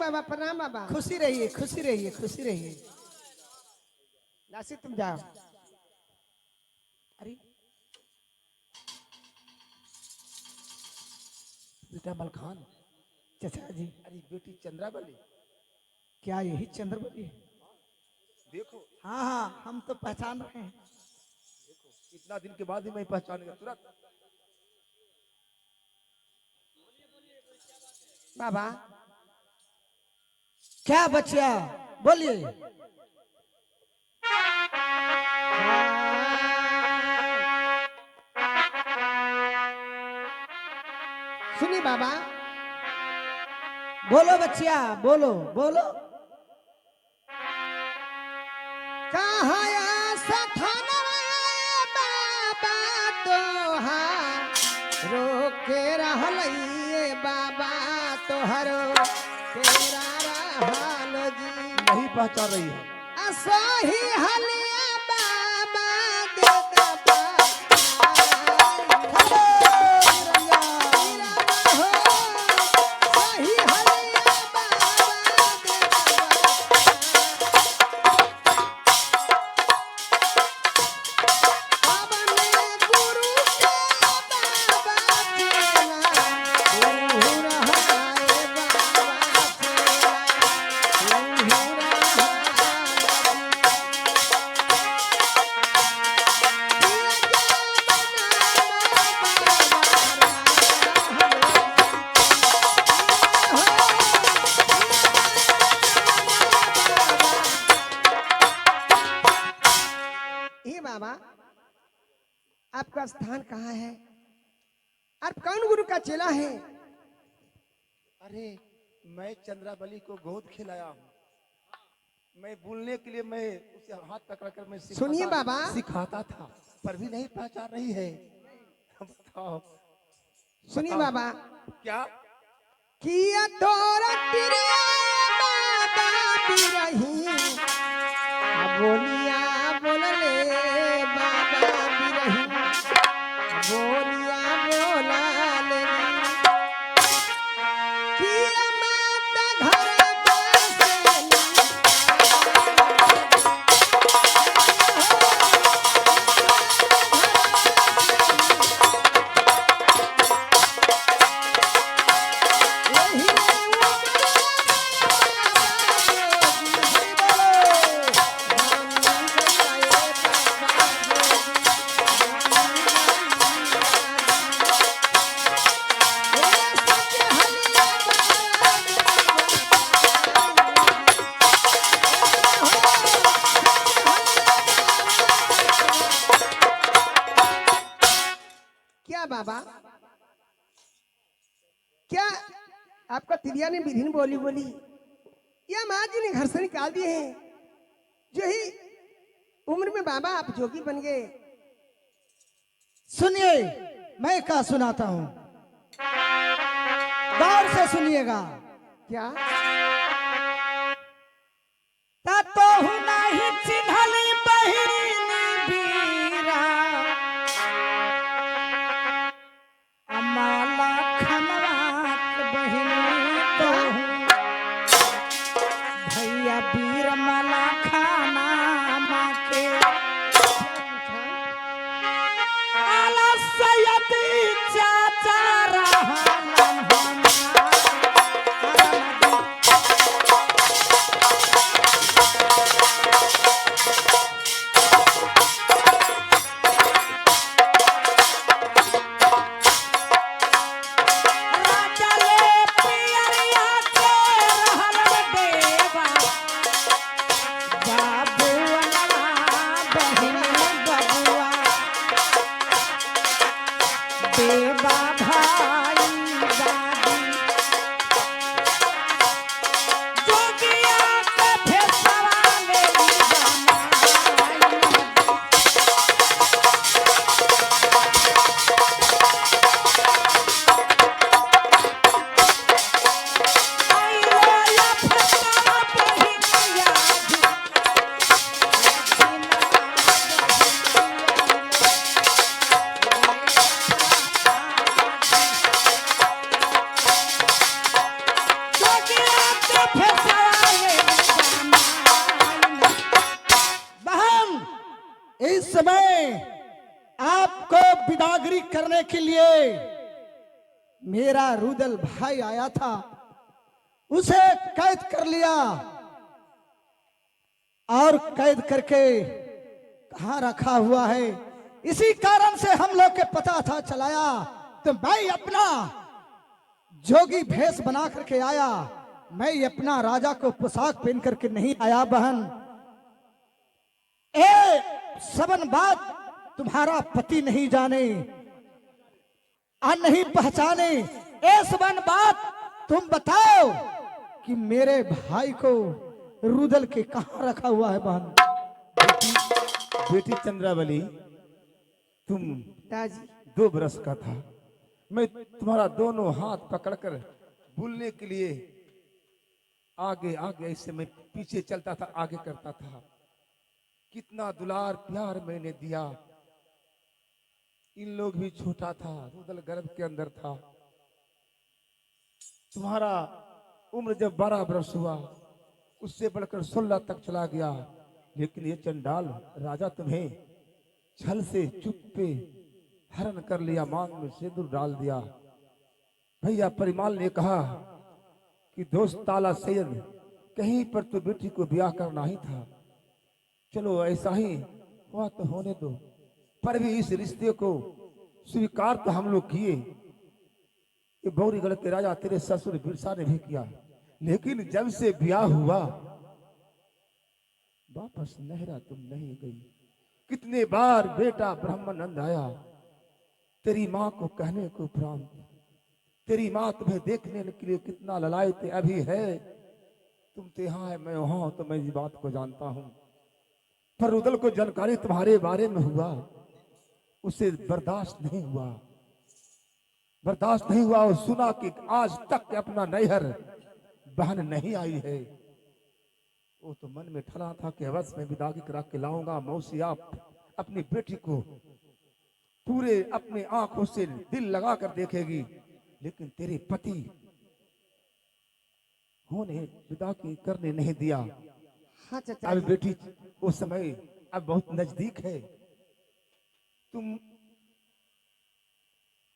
बाबा प्रणाम बाबा। खुशी रहिए खुशी रहिए खुशी रहिए। दासी तुम जाओ। अरे बेटा मलखान, चाचा जी, अरे बेटी चंद्रावली, क्या यही चंद्रवली है? देखो हाँ हाँ, हम तो पहचान रहे हैं। इतना दिन के बाद ही मैं पहचान गया तुरंत। बाबा क्या बच्चा बोलिए। सुनिए बाबा, बोलो बच्चिया बोलो बोलो। कहाँ बाबा तोहार रोके रहलइए बाबा तोहरो तेरा रहल जी। नहीं पहचान रही है। असही हलिया बाबा दे दबा। सही हलिया बाबा दे दबा। अपने गुरु के बाबा चेला, तू रहाए बाबा चेला, तू रहा। हे बाबा, आपका स्थान कहाँ है? आप कौन गुरु का चेला है? अरे मैं चंद्रावली को गोद खिलाया हूँ। मैं बोलने के लिए मैं उसे हाथ पकड़ कर मैं सुनिए बाबा। सिखाता था, पर भी नहीं पहचान रही है। बताओ सुनिए बताओ। बाबा, क्या किया तोरा प्रिय बाबा बिरही, बोलिया बोलले बाबा बिरही, बोलिया बोलाले। किया माता घर बसेली, वही क्या बाबा, क्या आपका तिरिया ने विभिन्न बोली बोली या माँ जी ने घर से निकाल दिए हैं? जो ही उम्र में बाबा आप जोगी बन गए। सुनिए, मैं क्या सुनाता हूं, गौर से सुनिएगा। क्या? तो नहीं चिन्हली बहिनी बीरा अमाला खनवा के बहिनी तो भैया बीर माला खाना माँ के आला सैयदी चाचा रहलन हमारा। इस समय आपको बिदागरी करने के लिए मेरा रुदल भाई आया था, उसे कैद कर लिया और कैद करके कहां रखा हुआ है। इसी कारण से हम लोग के पता था चलाया, तो मैं अपना जोगी भेष बना करके आया। मैं अपना राजा को पोशाक पहन करके नहीं आया बहन। ए सबन बात तुम्हारा पति नहीं जाने और नहीं पहचाने। ए सबन बात तुम बताओ कि मेरे भाई को रुदल के कहां रखा हुआ है बहन। बेटी चंद्रावली, तुम पिताजी 2 बरस का था, मैं तुम्हारा दोनों हाथ पकड़कर बुलने के लिए आगे आगे ऐसे मैं पीछे चलता था, आगे करता था। कितना दुलार प्यार मैंने दिया। इन लोग भी छोटा था, रुदल गर्भ के अंदर था। तुम्हारा उम्र जब 12 बरस हुआ, उससे बढ़कर 16 तक चला गया, लेकिन ये चंडाल राजा तुम्हें छल से चुप्पे हरण कर लिया, मांग में सिंदूर डाल दिया। भैया परिमाल ने कहा कि दोस्त ताला सैयद, कहीं पर तो बेटी को ब्याह करना ही था, चलो ऐसा ही हुआ तो होने दो। पर भी इस रिश्ते को स्वीकार तो हम लोग किए। ये बौरीगढ़ के राजा तेरे ससुर बिरसा ने भी किया, लेकिन जब से ब्याह हुआ वापस नहरा तुम नहीं गई। कितने बार बेटा ब्रह्मानंद आया तेरी माँ को कहने को उपरांत, तेरी माँ तुम्हें देखने के लिए कितना ललायत अभी है। तुम तो यहाँ है, मैं वहां, तो मैं इस बात को जानता हूँ। पर रुदल को जानकारी तुम्हारे बारे में हुआ, उसे बर्दाश्त नहीं हुआ, बर्दाश्त नहीं हुआ। और सुना कि आज तक अपना नैहर बहन नहीं आई है। वो तो मन में ठला था कि अवश्य में विदागी करा के लाऊंगा। मौसी आप अपनी बेटी को पूरे अपने आंखों से दिल लगा कर देखेगी, लेकिन तेरे पति होने विदागी करने नहीं दिया। हाँ चाचा अब जी। बेटी वो समय अब बहुत नजदीक है। तुम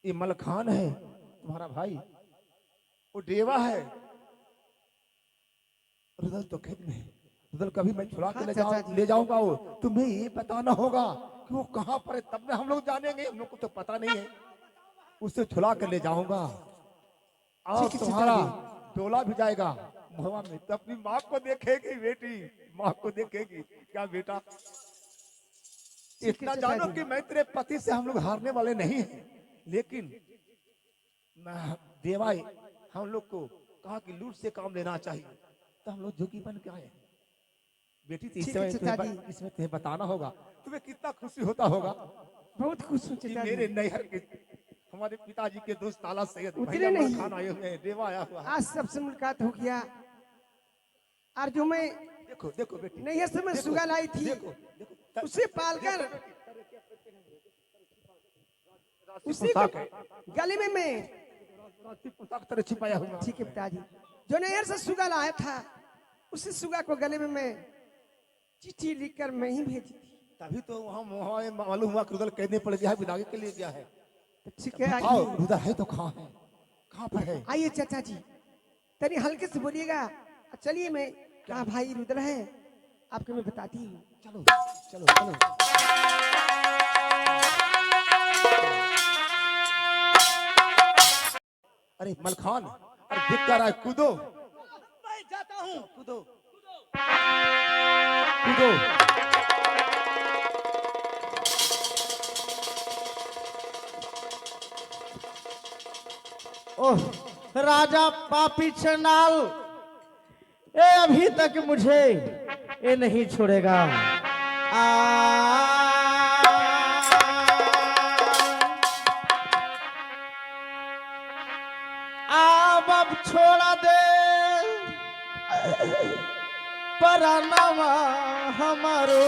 ये मलखान है तुम्हारा भाई, वो डेवा है, रुदल तो खेत में है। रुदल कभी मैं छुड़ा के ले जाऊंगा। वो तुम्हें ये बताना होगा कि वो कहां पर है, तब में हम लोग जानेंगे। हम लोग को तो पता नहीं है। उसे छुड़ा कर ले जाऊंगा और तुम्हारा डोला भी जाएगा महुआ में, तो अपनी माँ को देखेगी बेटी, माँ को देखेगी। क्या बेटा, इतना जानो कि मैं तेरे पति से हम लोग हारने वाले नहीं हैं, लेकिन देवाई हम लोग को कहा कि लूट से काम लेना चाहिए, तो हम लोग जोगी बन के आए। बेटी तो ठीक है, चाचा जी। इसमें तुम्हें बताना होगा, तुम्हें कितना खुशी होता होगा बहुत खुश हूँ कि चाचा मेरे जी। नैहर के हमारे पिताजी के दोस्त ताला सैयद उतरे भैया नहीं। खान आए हुए हैं, देवा आया हुआ है। आज सबसे मुलाकात हो गया। और जो मैं देखो देखो बेटी, नैहर से मैं सुगा लाई थी, देखो देखो उसे पालकर उसी को पोशाक है, गले में मैं राष्ट्रीय पोशाक तरह छिपाया हुआ। ठीक है पिताजी, जो नैहर से सुगा लाया था उसी सुगा को गले में मैं चिट्ठी लिखकर मैं ही भेजी थी। तभी तो वहाँ मालूम हुआ कि रुदल कहने पड़ गया है, विदाई के लिए गया है। तो ठीक है बताओ आइए। रुदल है तो कहाँ है, कहाँ पर है? आइए चाचा जी, तनी हल्के से बोलिएगा। चलिए मैं कहाँ भाई रुद्र है आपको मैं बताती हूँ। चलो चलो चलो। अरे मलखान, अरे देख क्या रहा है, कूदो। मैं जाता हूँ। कूदो कूदो। ओह राजा पापी चंडाल, ये अभी तक मुझे ये नहीं छोड़ेगा। अब छोड़ा दे परानवा हमारो,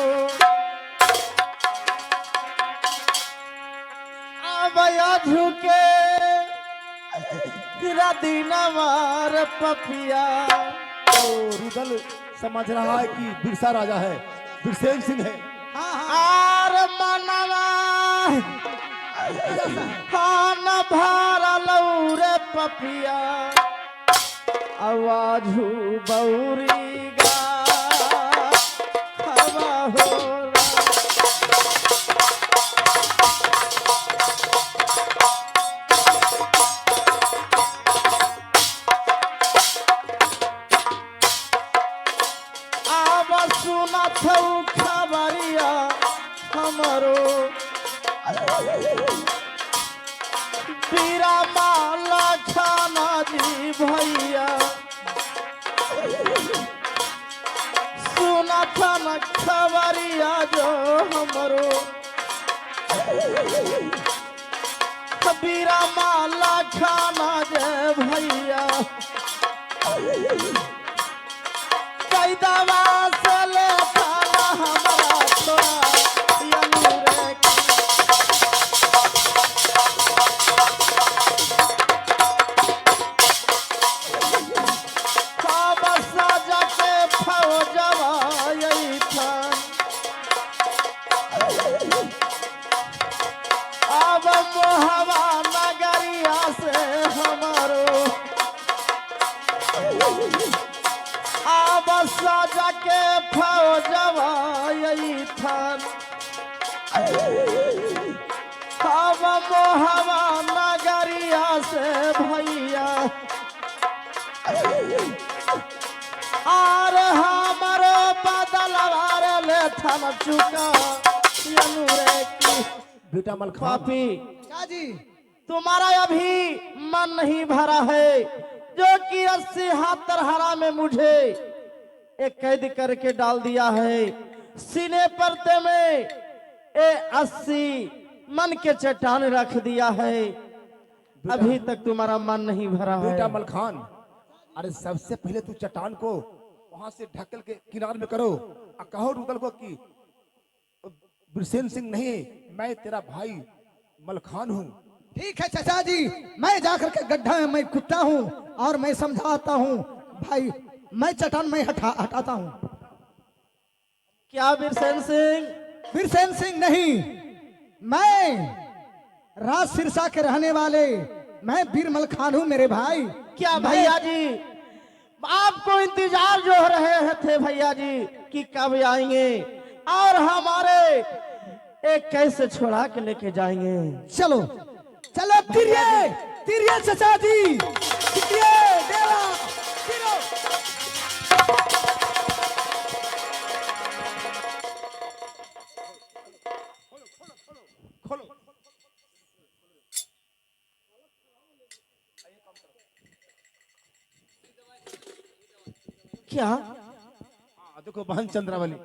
अब या झुके तेरा दिन मार पपिया। तो रुदल समझ रहा है कि बिरसा राजा है, बिरसेन सिंह है। आर मनवा खान भारा लौरे पपिया, आवाजू बौरी गा हवा हो। सुनत खबरिया हमरो पीरा माला खाना जी भैया, सुनत न खबरिया जो हमरो पीरा माला खाना जे भैया, कैदवा से ले खाना हमारा थोड़ा यनुरे की। खाब साजा के फौजवा यही था, अब मोहवा नगरिया से हमारो अब साजा के फौजवा यही था, अब मोहवा नगरिया से भैया, और हमारे बदलवार ले थन चुका यनुरे की। बेटा मलखान, पापी क्या जी? तुम्हारा अभी मन नहीं भरा है, जो कि 80 हाथ तरहरा में मुझे एक कैद करके डाल दिया है। सीने पर्दे में 80 मन के चट्टान रख दिया है, अभी तक तुम्हारा मन नहीं भरा है। बेटा मलखान, अरे सबसे पहले तू चट्टान को वहां से ढकल के किनारे में करो और कहो रुदल को कि बिरसेन सिंह नहीं, मैं तेरा भाई मलखान हूँ। ठीक है चाचा जी, मैं जाकर के गड्ढा में मैं कुत्ता हूँ और मैं समझाता हूँ भाई, मैं चट्टान में हटाता हूँ। क्या बिरसेन सिंह? बिरसेन सिंह नहीं, मैं राज सिरसा के रहने वाले मैं बीरमल खान हूँ मेरे भाई। क्या भैया जी, आपको इंतजार जो हो रहे थे भैया जी कि कब आएंगे और हमारे एक कैसे छोड़ा के लेके जाएंगे। चलो चलो तिरिये तिरिये चाचा जी, तिरिये देवा तिरो। खोलो क्या देखो बहन चंद्रावली।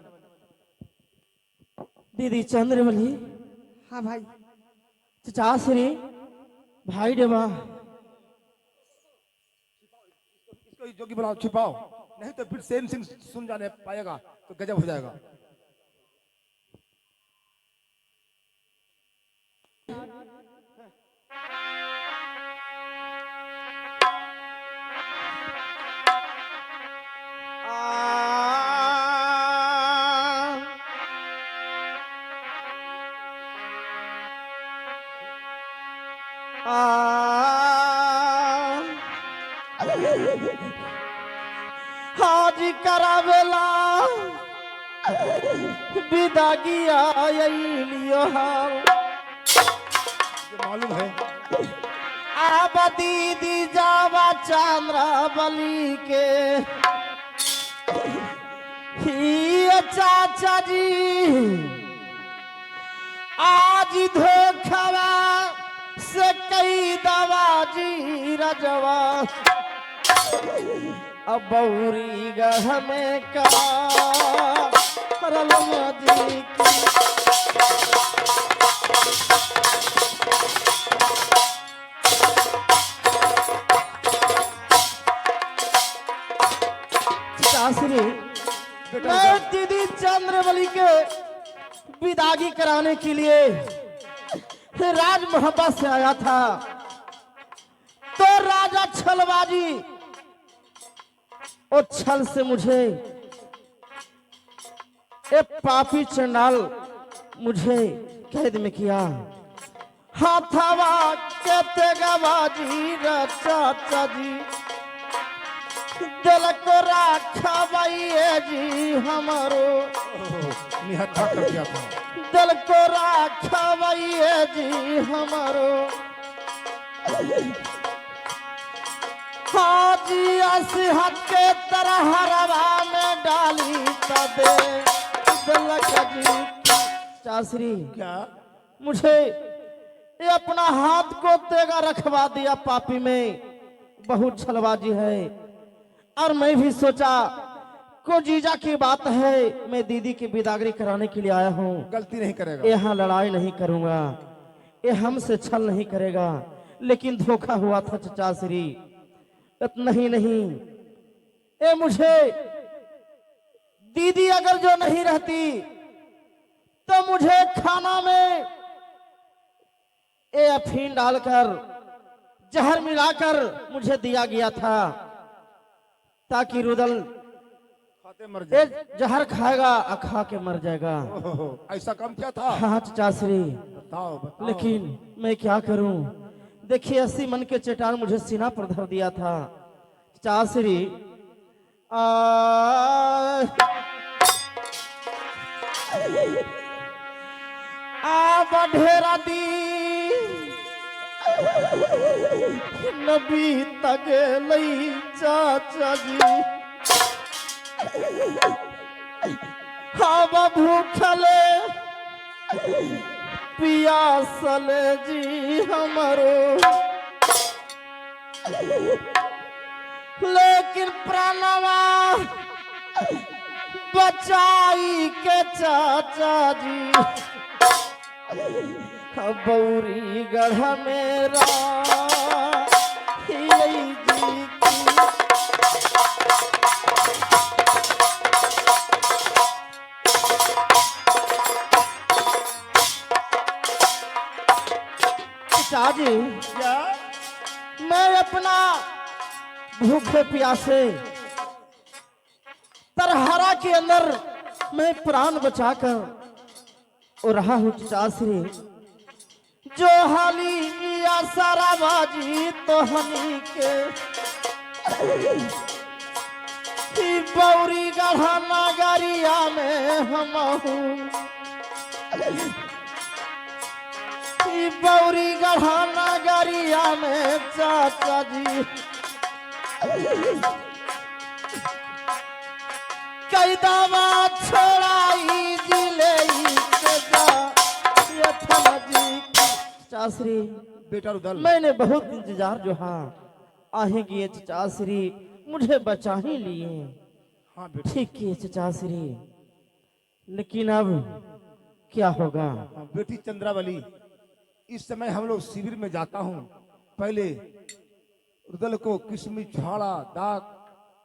दीदी चंद्रवली, हाँ भाई, चचा श्री, भाई देवा, इसको जोगी बनाओ, छिपाओ, नहीं तो फिर सेम सिंह सुन जाने पाएगा तो गजब हो जाएगा। हाजी करावेला विदागी आइलियो हाल ये मालूम है आब दीदी जावा चंद्रावली के ही चाचा जी आज धोखवा से कई दवा जी रजवा अब बौरी गढ़ में का रलमा जी की चासरी मैं दीदी चंद्रवली के विदागी कराने के लिए राज मोहब्बत से आया था, तो राजा छलबाजी और छल से मुझे एक पापी चंडाल मुझे कैद में किया। हाथावा कहते गवाजी चाचा जी दिल को राखा जी हमारो निहत्था कर दिया था। दिल को राखा जी हमारो हाजी असहत के तरह हरवा में डाली तबे दिल का जी चासरी क्या मुझे ये अपना हाथ को तेगा रखवा दिया पापी में, बहुत छलबाजी है। और मैं भी सोचा को जीजा की बात है, मैं दीदी की विदागरी कराने के लिए आया हूँ, गलती नहीं करेगा। यहाँ लड़ाई नहीं करूंगा, ये हमसे छल नहीं करेगा। लेकिन धोखा हुआ था चचा श्री, इतना ही नहीं ये मुझे दीदी अगर जो नहीं रहती तो मुझे खाना में ये अफीम डालकर जहर मिलाकर मुझे दिया गया था ताकि रुदल खाते मर ये जाए। जहर खाएगा और खा के मर जाएगा। ओहो, ऐसा काम क्या था? हाँ चचा श्री, बताओ बताओ। लेकिन मैं क्या करूं? देखिए 80 मन के चट्टान मुझे सीना पर धर दिया था चासरी। बढ़ेरा दी नबी तक लई चाचा जी हवा भूखले पियासल जी हमारो, लेकिन प्राणवा बचाई के चाचा जी बौरी गढ़ मेरा जी की चाची क्या? मैं अपना भूखे प्यासे तरहरा के अंदर मैं प्राण बचाकर और रहा हूँ चासरी। जो हाली या सारा बाजी तो हमी के बौरी गढ़ा नागरिया में हम हूँ, बौरी गढ़ा नागरिया में चाचा जी कई दावा छोड़ाई जिले चासरी। बेटा रुदल, मैंने बहुत इंतजार जो हाँ आहेंगी चासरी मुझे बचा ही लिए। हाँ बेटा। ठीक है चचा श्री, लेकिन अब क्या होगा? हाँ, बेटी चंद्रावली, इस समय हम लोग शिविर में जाता हूँ। पहले रुदल को किशमिश, झाड़ा, दाग,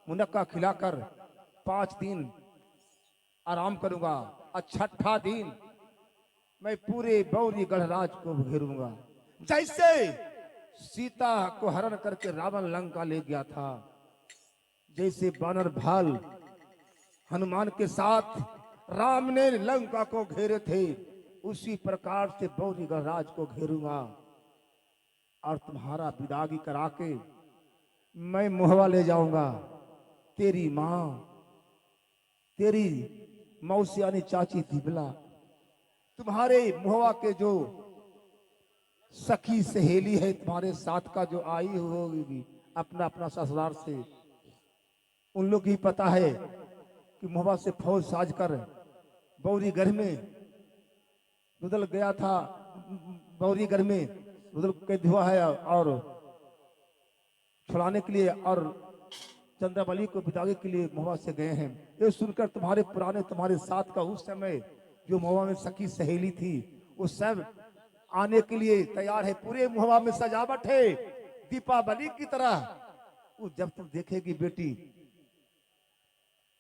मुनक्का खिलाकर 5 दिन आराम करूंगा और 6ठा दिन मैं पूरे बौरी गढ़राज को घेरूंगा। जैसे सीता को हरण करके रावण लंका ले गया था, जैसे बानर भाल हनुमान के साथ राम ने लंका को घेरे थे, उसी प्रकार से बौरी गढ़राज को घेरूंगा और तुम्हारा विदागी करा के मैं मोहवा ले जाऊंगा। तेरी माँ, तेरी मौसी यानी चाची दिबला, तुम्हारे मोहवा के जो सखी सहेली है तुम्हारे साथ का जो आई होगी अपना अपना ससुराल से, उन लोग ही पता है कि मोहवा से फौज साज कर बौरीगढ़ में रुदल गया था। बौरीगढ़ में रुदल कैद हुआ है और छुड़ाने के लिए और चंद्रावली को बिताने के लिए मोहवा से गए हैं। ये सुनकर तुम्हारे पुराने, तुम्हारे साथ का उस समय जो मोहवा में सखी सहेली थी, वो सब आने के लिए तैयार है। पूरे मोहवा में सजावट है दीपावली की तरह। वो जब तुम देखेगी बेटी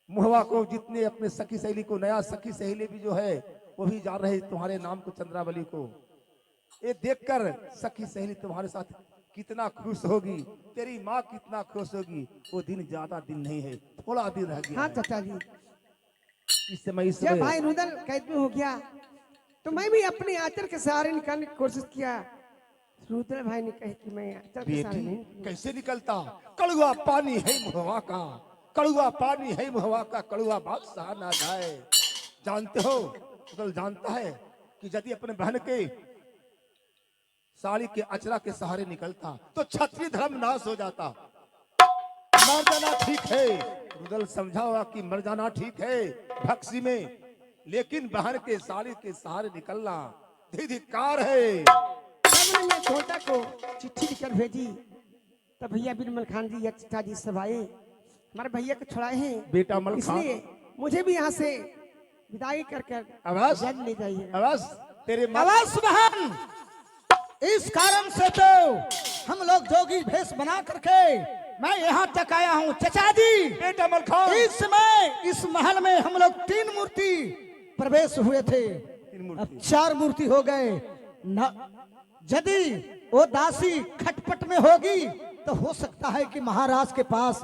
मोहवा को, जितने अपने सखी सहेली को, नया सखी सहेली भी जो है वो भी जा रहे तुम्हारे नाम को चंद्रावली को, ये देखकर सखी सहेली तुम्हारे साथ कितना खुश होगी, तेरी माँ कितना खुश होगी। वो दिन ज्यादा दिन नहीं है, थोड़ा दिन रह गया हाँ है। चाचा जी, इस समय जब भाई रुदल कैद में हो गया तो मैं भी अपने आंचल के सहारे निकालने की कोशिश किया। रुदल भाई ने कहा कि मैं आंचल के सहारे नहीं बेटी कैसे निकलता? कड़ुआ पानी है मोहवा का, कड़ुआ पानी है मोहवा का, कड़ुआ बात सहा ना जाए। जानते हो, रुदल जानता है कि यदि अपने बहन के साड़ी के अचरा के सहारे निकलता तो क्षत्रिय धर्म नाश हो जाता। मर जाना ठीक है, रुदल समझा होगा कि मर जाना ठीक है भक्सी में, लेकिन बहन के साड़ी के सहारे निकलना धिक्कार है। तब मैं छोटा को चिट्ठी लिखकर भेजी, तब भैया बिरमल खान जी या चिट्ठा जी सब आए, हमारे भैया को छुड़ाए हैं। बेटा मल खान, इसलिए मुझे भी यहाँ से विदाई करके अवश्य जज ले जाइए। अवश्य तेरे माँ अवश्य बहन, इस कारण से तो हम लोग जोगी भेष बना करके मैं यहाँ तक आया हूँ। चचा जी, बेटा मल खान, इस समय इस महल में हम लोग 3 मूर्ति प्रवेश हुए थे, अब 4 मूर्ति हो गए। यदि वो दासी खटपट में होगी तो हो सकता है कि महाराज के पास,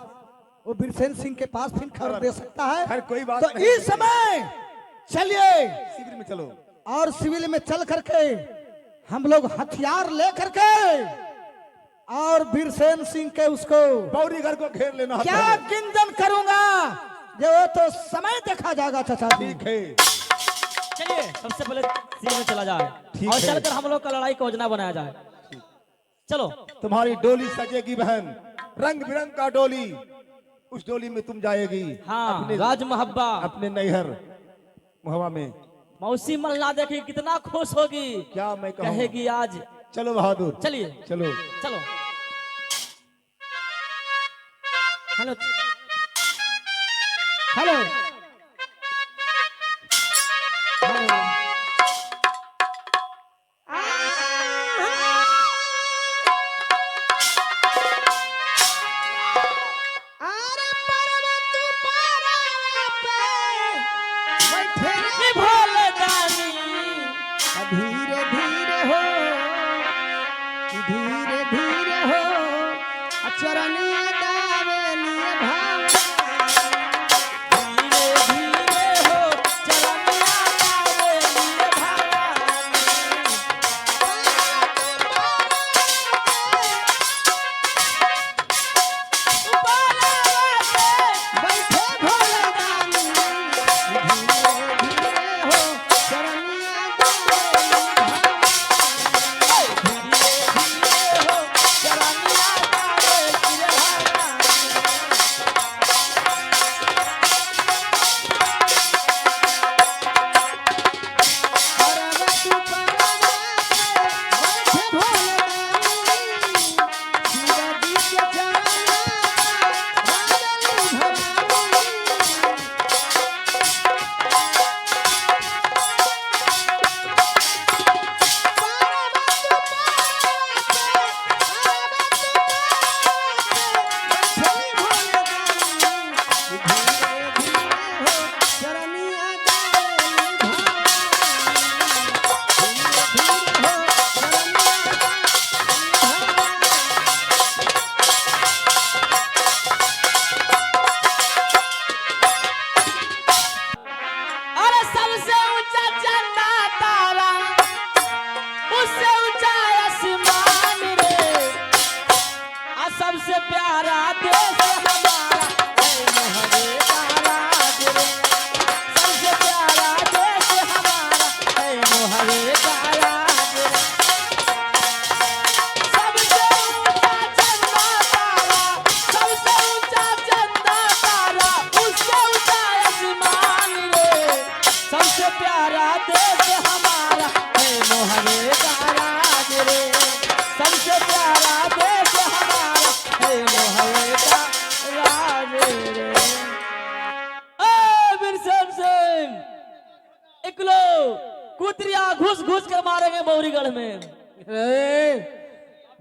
वो बिरसेन सिंह के पास फिर खबर दे सकता है। खैर कोई बात तो नहीं। इस समय चलिए शिविर में चलो। और सिविल में चल करके हम लोग हथियार ले करके और बीरसेन सिंह के उसको बौरीगढ़ को घेर लेना। क्या किंजन करूंगा, जो वो तो समय देखा जाएगा चाचा जी। ठीक है, चलिए सबसे पहले सीन में चला जाए ठीक और है। चलकर हम लोग का लड़ाई का योजना बनाया जाए। चलो तुम्हारी डोली सजेगी बहन, रंग बिरंग का डोली, उस डोली में तुम जाएगी। हाँ, अपने राज मुहब्बा अपने नैहर मोहवा में। मौसी मल्ला देखी कितना खुश होगी, क्या मैं कहूँ? कहेगी आज। चलो बहादुर, चलिए चलो। चलो। हेलो हेलो अरे पर्वत बैठे भोले दानी धीरे धीरे हो, धीरे धीरे हो, चरनिया दावेलिए भाव धीरे धीरे हो चरनिया दावेलिए बैठे भोले दानी, धीरे धीरे हो, चरनिया दावेलिए भाव सबसे ऊंचा चंदा तारा, उससे ऊंचा आसमान रे, आ सबसे प्यारा देश हमारा है मोहरे का राज रे, सबसे प्यारा देश हमारा है मोहरे का राज रे। सबसे ऊंचा चंदा तारा, सबसे ऊंचा चंदा तारा, उससे ऊंचा आसमान रे, सबसे प्यारा देश हमारा है मोहरे का राज रे, सबसे प्यारा देश हमारा है मोहरे का राज रे। ए बिरसन सिंह, इकलो कुतरिया घुस घुस कर मारेंगे बौरीगढ़ में।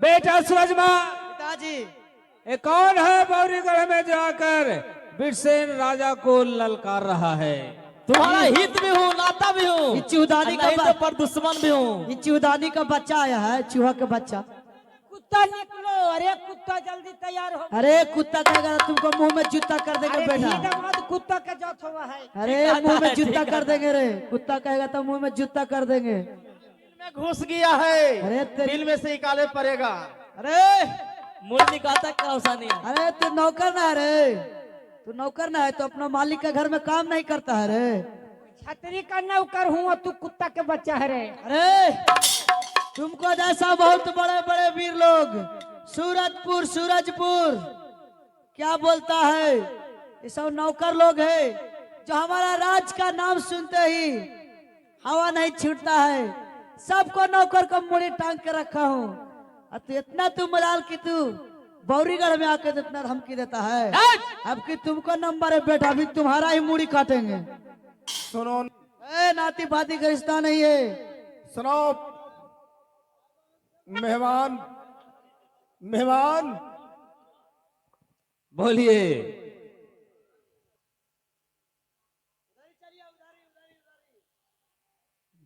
बेटा सूरजमा, पिताजी ये कौन है बौरीगढ़ में जाकर बिरसेन राजा को ललकार रहा है? तुम्हारा हित भी हूँ, नाता भी हूँ, ये चूदानी का नहीं तो पर दुश्मन भी हूँ। ये चूदानी का बच्चा आया है, चूहा का बच्चा। कुत्ता निकलो, अरे कुत्ता जल्दी तैयार हो। अरे कुत्ता कहेगा तो तुमको मुंह में जूता कर देंगे अरे बेटा। धीरे मत, कुत्ता का जात हुआ है। अरे मुंह में जूता कर देंगे रे, कुत्ता कहेगा तो मुंह में जूता कर देंगे। में घुस गया है, अरे तेरी बिल में से निकाले पड़ेगा। अरे मुड़ निकालता करावसानी। अरे तू नौकर ना है रे, तू नौकर ना है तो अपना मालिक के घर में काम नहीं करता है रे। छतरी का नौकर हूँ और तू कुत्ता के बच्चा है रे। अरे तुमको जैसा बहुत बड़े बड़े वीर लोग सूरजपुर सूरजपुर क्या बोलता है, ये सब नौकर लोग है जो हमारा राज का नाम सुनते ही हवा नहीं छूटता है। सबको नौकर को मुड़ी टांग के रखा हूँ, और तू इतना तू मलाल की तू बौरीगढ़ में आके इतना धमकी देता है। अब कि तुमको नंबर है बेटा, अभी तुम्हारा ही मुड़ी काटेंगे। सुनो ए नाती भाती का रिश्ता नहीं है। सुनो मेहमान, मेहमान बोलिए।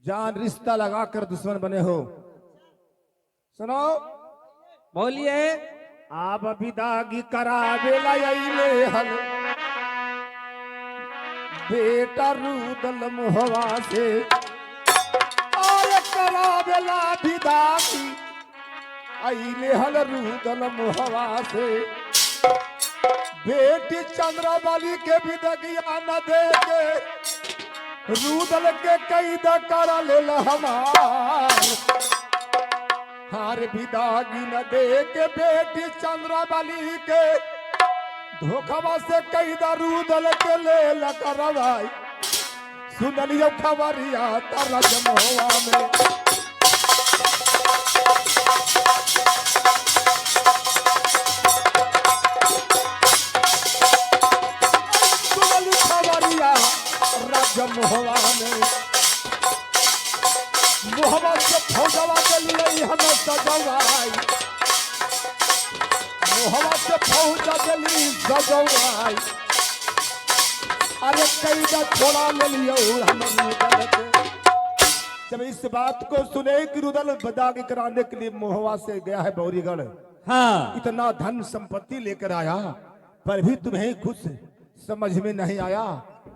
जान रिश्ता लगाकर दुश्मन बने हो। सुनो बोलिए। आप विदागी करावे लाइले हल बेटा रूदल मुहवा से, आय करावे ला विदागी आइले हल रूदल मुहवा से। बेटी चंद्रबाली के विदगिया न दे के रूदल के कैद कर लेल हमार। हार विदागी न दे के बेटी चंद्रबाली के धोखवा से कैद रूदल के लेल करवाई। सुनलियो खबरिया तारा जमवा में, सुनलियो खबरिया राजमहवा में। मोहब्बत से फौजवा दिलिए हम सजवाई, मोहब्बत से फौजा दिली सजवाई। अरे कैदा छोड़ा ले लियो हम रूदल के। जब इस बात को सुने कि रूदल बदागी कराने के लिए मोहवा से गया है बौरीगढ़, हाँ, इतना धन संपत्ति लेकर आया, पर भी तुम्हें कुछ समझ में नहीं आया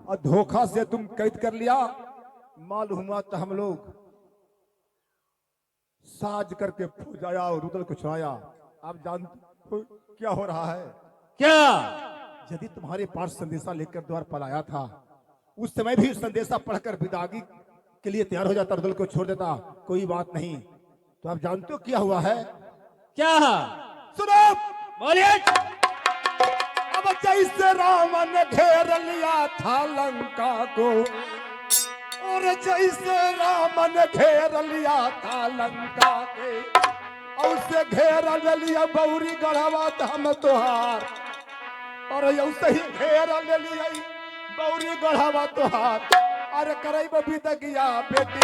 और धोखा से तुम कैद कर लिया। मालूम हुआ तो हम लोग साज करके फौजाया और रुदल को छुड़ाया। आप जानते हो क्या हो रहा है? क्या? यदि तुम्हारे पास संदेशा लेकर द्वार पर आया था, उस समय भी संदेशा पढ़कर विदागी के लिए तैयार हो जाता, रुदल को छोड़ देता, कोई बात नहीं। तो आप जानते हो क्या हुआ है? क्या? सुनो बोलिए। अब जैसे रावण घेर लिया था लंका को, और जैसे रावण घेर लिया था लंका के, और उसे घेर लिया बौरी गढ़वा हम तोहार, और ऐसे ही घेर ले लिया बौरी गढ़वा तोहार। अरे करब बिदगिया बेटी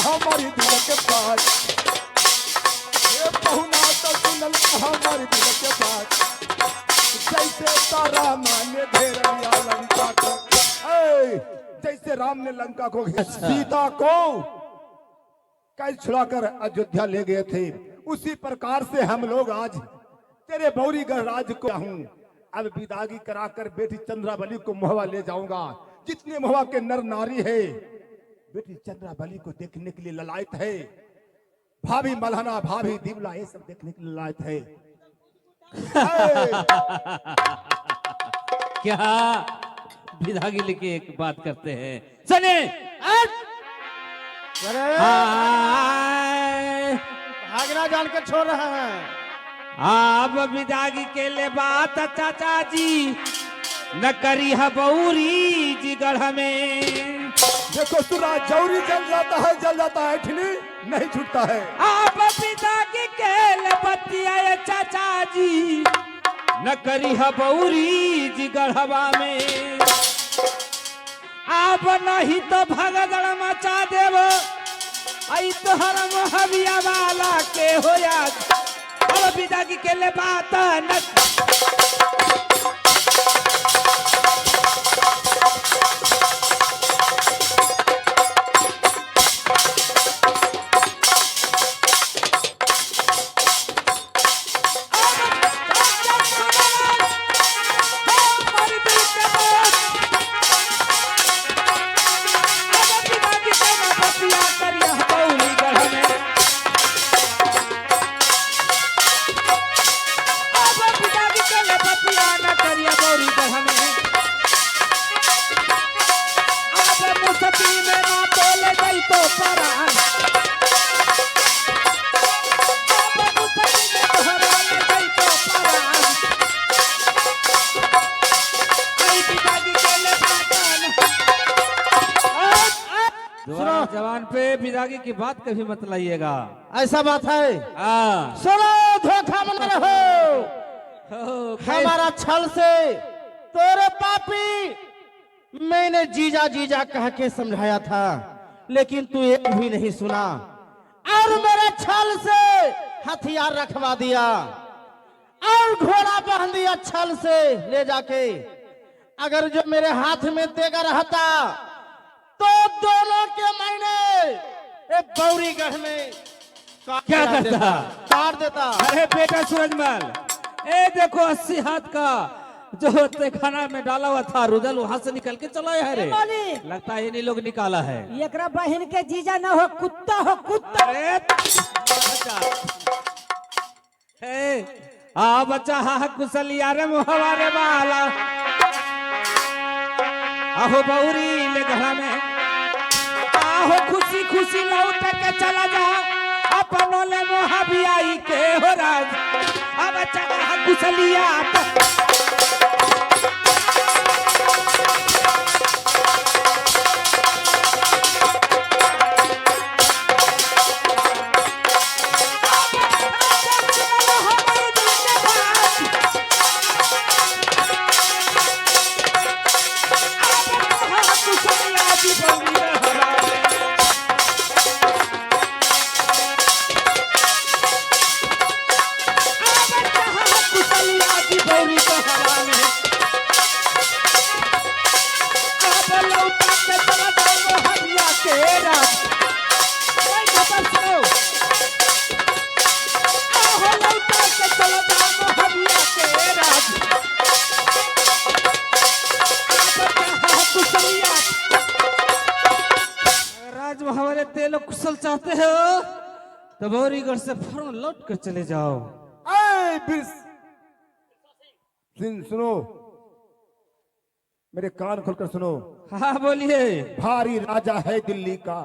हमारी दिल के पास, ये पहुना तो सुनल हमारी दिल के पास। जैसे राम ने घेर लिया लंका को, जैसे राम ने लंका को सीता को कैद छुड़ाकर अयोध्या ले गए थे, उसी प्रकार से हम लोग आज तेरे बौरीगढ़ राज को हूँ। अब विदागी कराकर बेटी चंद्रावली को महुआ ले जाऊंगा। जितने महुआ के नर नारी है बेटी चंद्रावली को देखने के लिए ललायत है। भाभी मल्हाना, भाभी दिवला, ये सब देखने के लिए ललायत है। क्या विदागी लेके एक बात करते हैं, सुने भागना जान के छोड़ रहे हैं। अब विदागी के ले बात चाचा जी न करी है बौरी जिगढ़ में। देखो सुना, जौरी जल जाता है ठिनी नहीं छूटता है। अब विदागी के ले बतिया चाचा जी न करी है बौरी जिगढ़वा में। अब नहीं तो भगदड़ मचा देव आई तो हर मोहबिया वाला के हो याद। अब विदागी के ले बात न जवान पे विदागी की बात कभी मत लाइएगा। ऐसा बात है। हाँ सुनो, धोखा मत रहो हमारा छल से। तोरे पापी मैंने जीजा जीजा कह के समझाया था, लेकिन तू एक भी नहीं सुना और मेरे छल से हथियार रखवा दिया और घोड़ा बांध दिया छल से ले जाके। अगर जो मेरे हाथ में देगा रहता तो दोनों के मैंने बौरीगढ़ में क्या करता, काट देता। अरे बेटा सूरजमल, ए देखो 80 हाथ का जो खाना में डाला हुआ था रुदल वहां से निकल के चला है रे। लगता है इन्हीं लोग निकाला है। एकरा बहन के जीजा न हो, कुत्ता हो कुत्ता। अरे आ बच्चा हा कुशलिया रे मोहवारे वाला। आहो बौरी ले घर में, आहो खुशी खुशी लौट के चला जा अपनों ले मोहा भी आई के हो राज। आ बच्चा हा कुशलिया लोग कुशल चाहते हो तो बौरीगढ़ से फौरन लौट कर चले जाओ। सुनो, मेरे कान खोलकर सुनो। हाँ बोलिए। भारी राजा है दिल्ली का,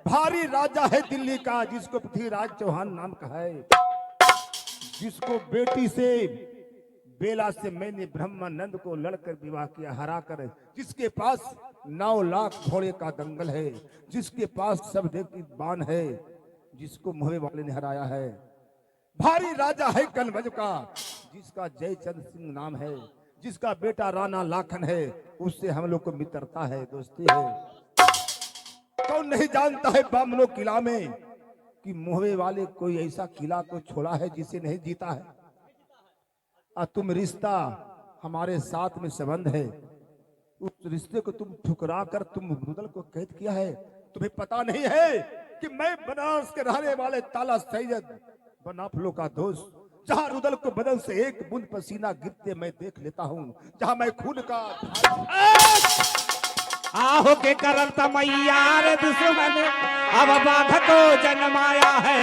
भारी राजा है दिल्ली का, जिसको पृथ्वीराज चौहान नाम का है, जिसको बेटी से बेला से मैंने ब्रह्मानंद को लड़कर विवाह किया हरा कर, जिसके पास 9 लाख घोड़े का दंगल है, जिसके पास सब देव बाण है, जिसको मोहे वाले ने हराया है। भारी राजा है कनवज का, जिसका जयचंद सिंह नाम है, जिसका बेटा राणा लाखन है, उससे हम लोग को मित्रता है, दोस्ती है। कौन नहीं जानता है बामनो किला में कि मोहवे वाले कोई ऐसा किला को छोड़ा है जिसे नहीं जीता है। और तुम रिश्ता हमारे साथ में संबंध है, उस रिश्ते को तुम ठुकरा कर तुम रुदल को कैद किया है। तुम्हें पता नहीं है कि मैं बनारस के रहने वाले ताला सैयद बनाफलो का दोस्त, जहां रुदल को बदन से एक बूंद पसीना गिरते मैं देख लेता हूं, जहां मैं खून का आहो के करम तमैया रे दुश्मन अब बाघ को जन्माया है।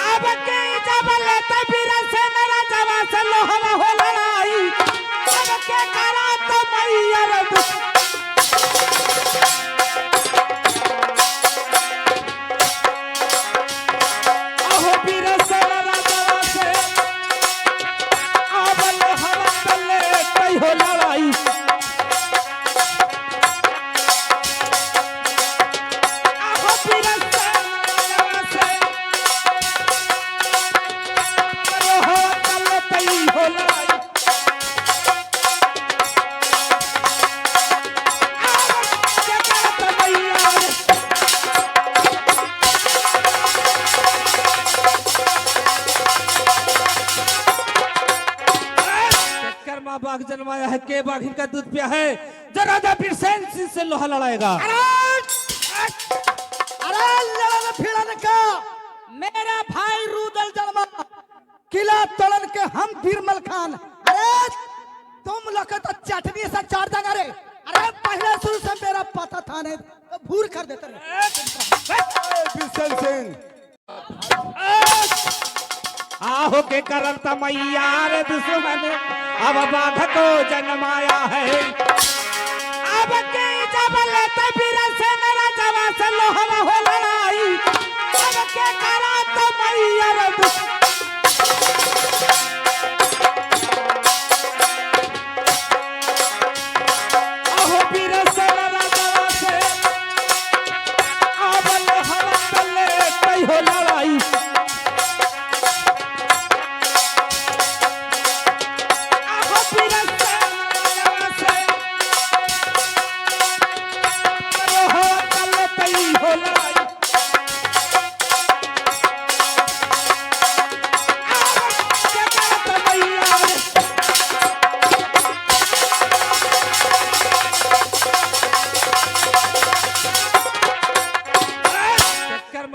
अब के जबल तबीर से मेरा जवा से लोहरा हो लड़ाई। अब के करम तमैया रे आहो वीर से मेरा जवा से अब लोहरा तले कई हो लड़ाई। बाघ जन्माया है के बाघ इनका दूध पिया है, जो राजा बिरसेन सिंह से लोहा लड़ाएगा। अरे लड़न भिड़न का मेरा भाई रुदल जन्मा, किला तोड़न के हम बीरमल खान। अरे तुम लोग तो चटनी से चार देंगे रे। अरे पहले शुरू से मेरा पता था नहीं तो भूर कर देते बिरसेन सिंह। आहो के करम तमैया रे दुश्मन अब बाघ को जन्माया है। अब के जबल तबीर से मेरा जवा से लोहरा हो लड़ाई। अब के करम तमैया रे आहो वीर से मेरा जवा से अब लोहरा तले कई हो लड़ाई।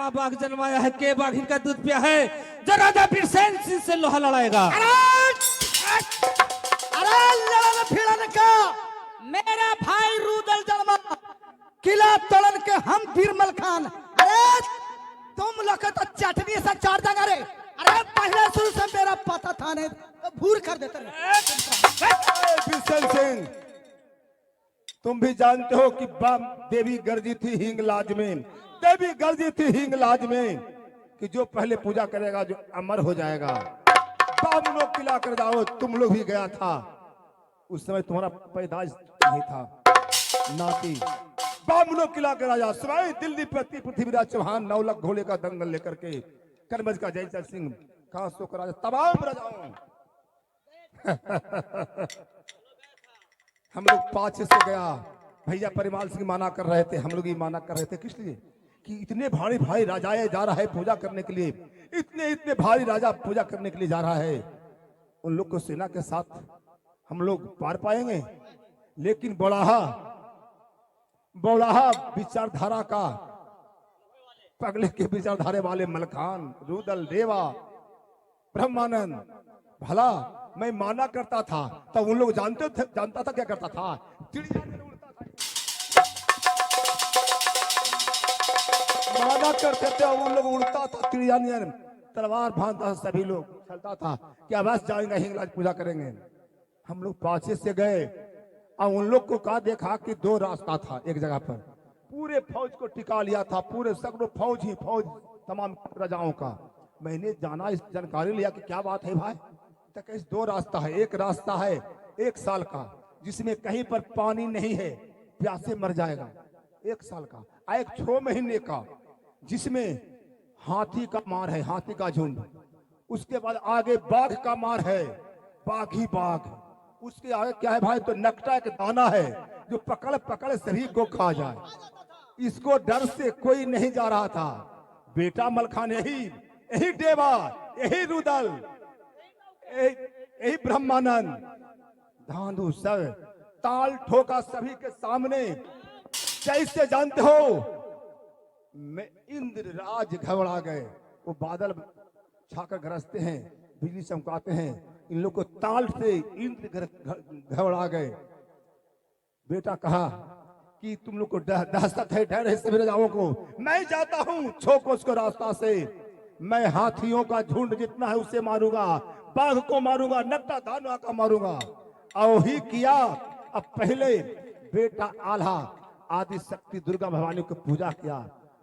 बाघ जन्माया है के बाघ इनका दूध पिया है, जो राजा बिरसेन सिंह से लोहा लड़ाएगा। अरे लड़न भिड़न का मेरा भाई रुदल जन्मा, किला तोड़न के हम बीरमल खान। अरे तुम लोग तो चटनी से चार देंगे रे। अरे पहले शुरू से मेरा पता था नहीं तो भूर कर देते बिरसेन सिंह, तुम भी जानते हो कि देवी गर्जी थी हिंगलाज में, देवी गर्जी थी हिंगलाज में कि जो पहले पूजा करेगा जो अमर हो जाएगा। बाम लोग किला कर जाओ, तुम लोग भी गया था, उस समय तुम्हारा पैदाइश नहीं था नाती। बाम लोग किला कर राजा सवाई दिल्ली प्रति पृथ्वीराज चौहान 9 लाख घोड़े का दंगल लेकर के कनमज का जयचंद सिंह कांसो का राजा तमाम राजाओं हम लोग पाछे से गया। भैया परिमाल सिंह माना कर रहे थे, हम लोग ही माना कर रहे थे। किस लिए कि इतने भारी भारी राजाए जा रहा है पूजा करने के लिए, इतने इतने भारी राजा पूजा करने के लिए जा रहा है। उन लोग को सेना के साथ हम लोग पार पाएंगे, लेकिन बौलाहा विचारधारा का पगले के विचारधारे वाले मलखान, रुदल, देवा, ब्रह्मानंद, भला मैं माना करता था तब उन लोग जानता था क्या करता था, चिड़िया में उड़ता था। माना करते थे उन लोग उड़ता था चिड़िया में, तलवार भांता सभी लोग चलता था कि अवश्य जाएंगे हिंगलाज पूजा करेंगे। हम लोग पाछे से गए और उन लोग को कहा देखा कि 2 रास्ता था एक जगह पर, पूरे फौज को टिका लिया था, पूरे सगड़ो फौज ही फौज तमाम राजाओं का। मैंने जाना इस जानकारी लिया कि क्या बात है भाई, तो कैसे 2 रास्ता है, एक रास्ता है 1 साल का जिसमें कहीं पर पानी नहीं है, प्यासे मर जाएगा, 1 साल का, एक 6 महीने का जिसमें हाथी का मार है, हाथी का झुंड, उसके बाद आगे बाघ का मार है, बाघ ही बाघ, उसके आगे क्या है भाई, तो नकटा एक दाना है जो पकड़ पकड़ सभी को खा जाए। इसको डर से कोई नहीं जा रहा था। बेटा मलखान यही देवा, यही रुदल, यही ब्रह्मानंद धांधु सब ताल ठोका सभी के सामने। जैसे जानते हो मैं इंद्र राज घबरा गए। वो बादल छाकर गरजते हैं, बिजली चमकाते हैं, इन लोग को ताल से इंद्र घबरा गए। बेटा कहा कि तुम लोग को दहशत है, डर है सभी राजाओं को। मैं जाता हूँ छोको उसको रास्ता से। मैं हाथियों का झुंड जितना है उसे मारूंगा, बाघ को मारूंगा, नट्टा दानवा का मारूंगा। और ही किया। अब पहले बेटा आल्हा आदि शक्ति दुर्गा भवानी को पूजा किया,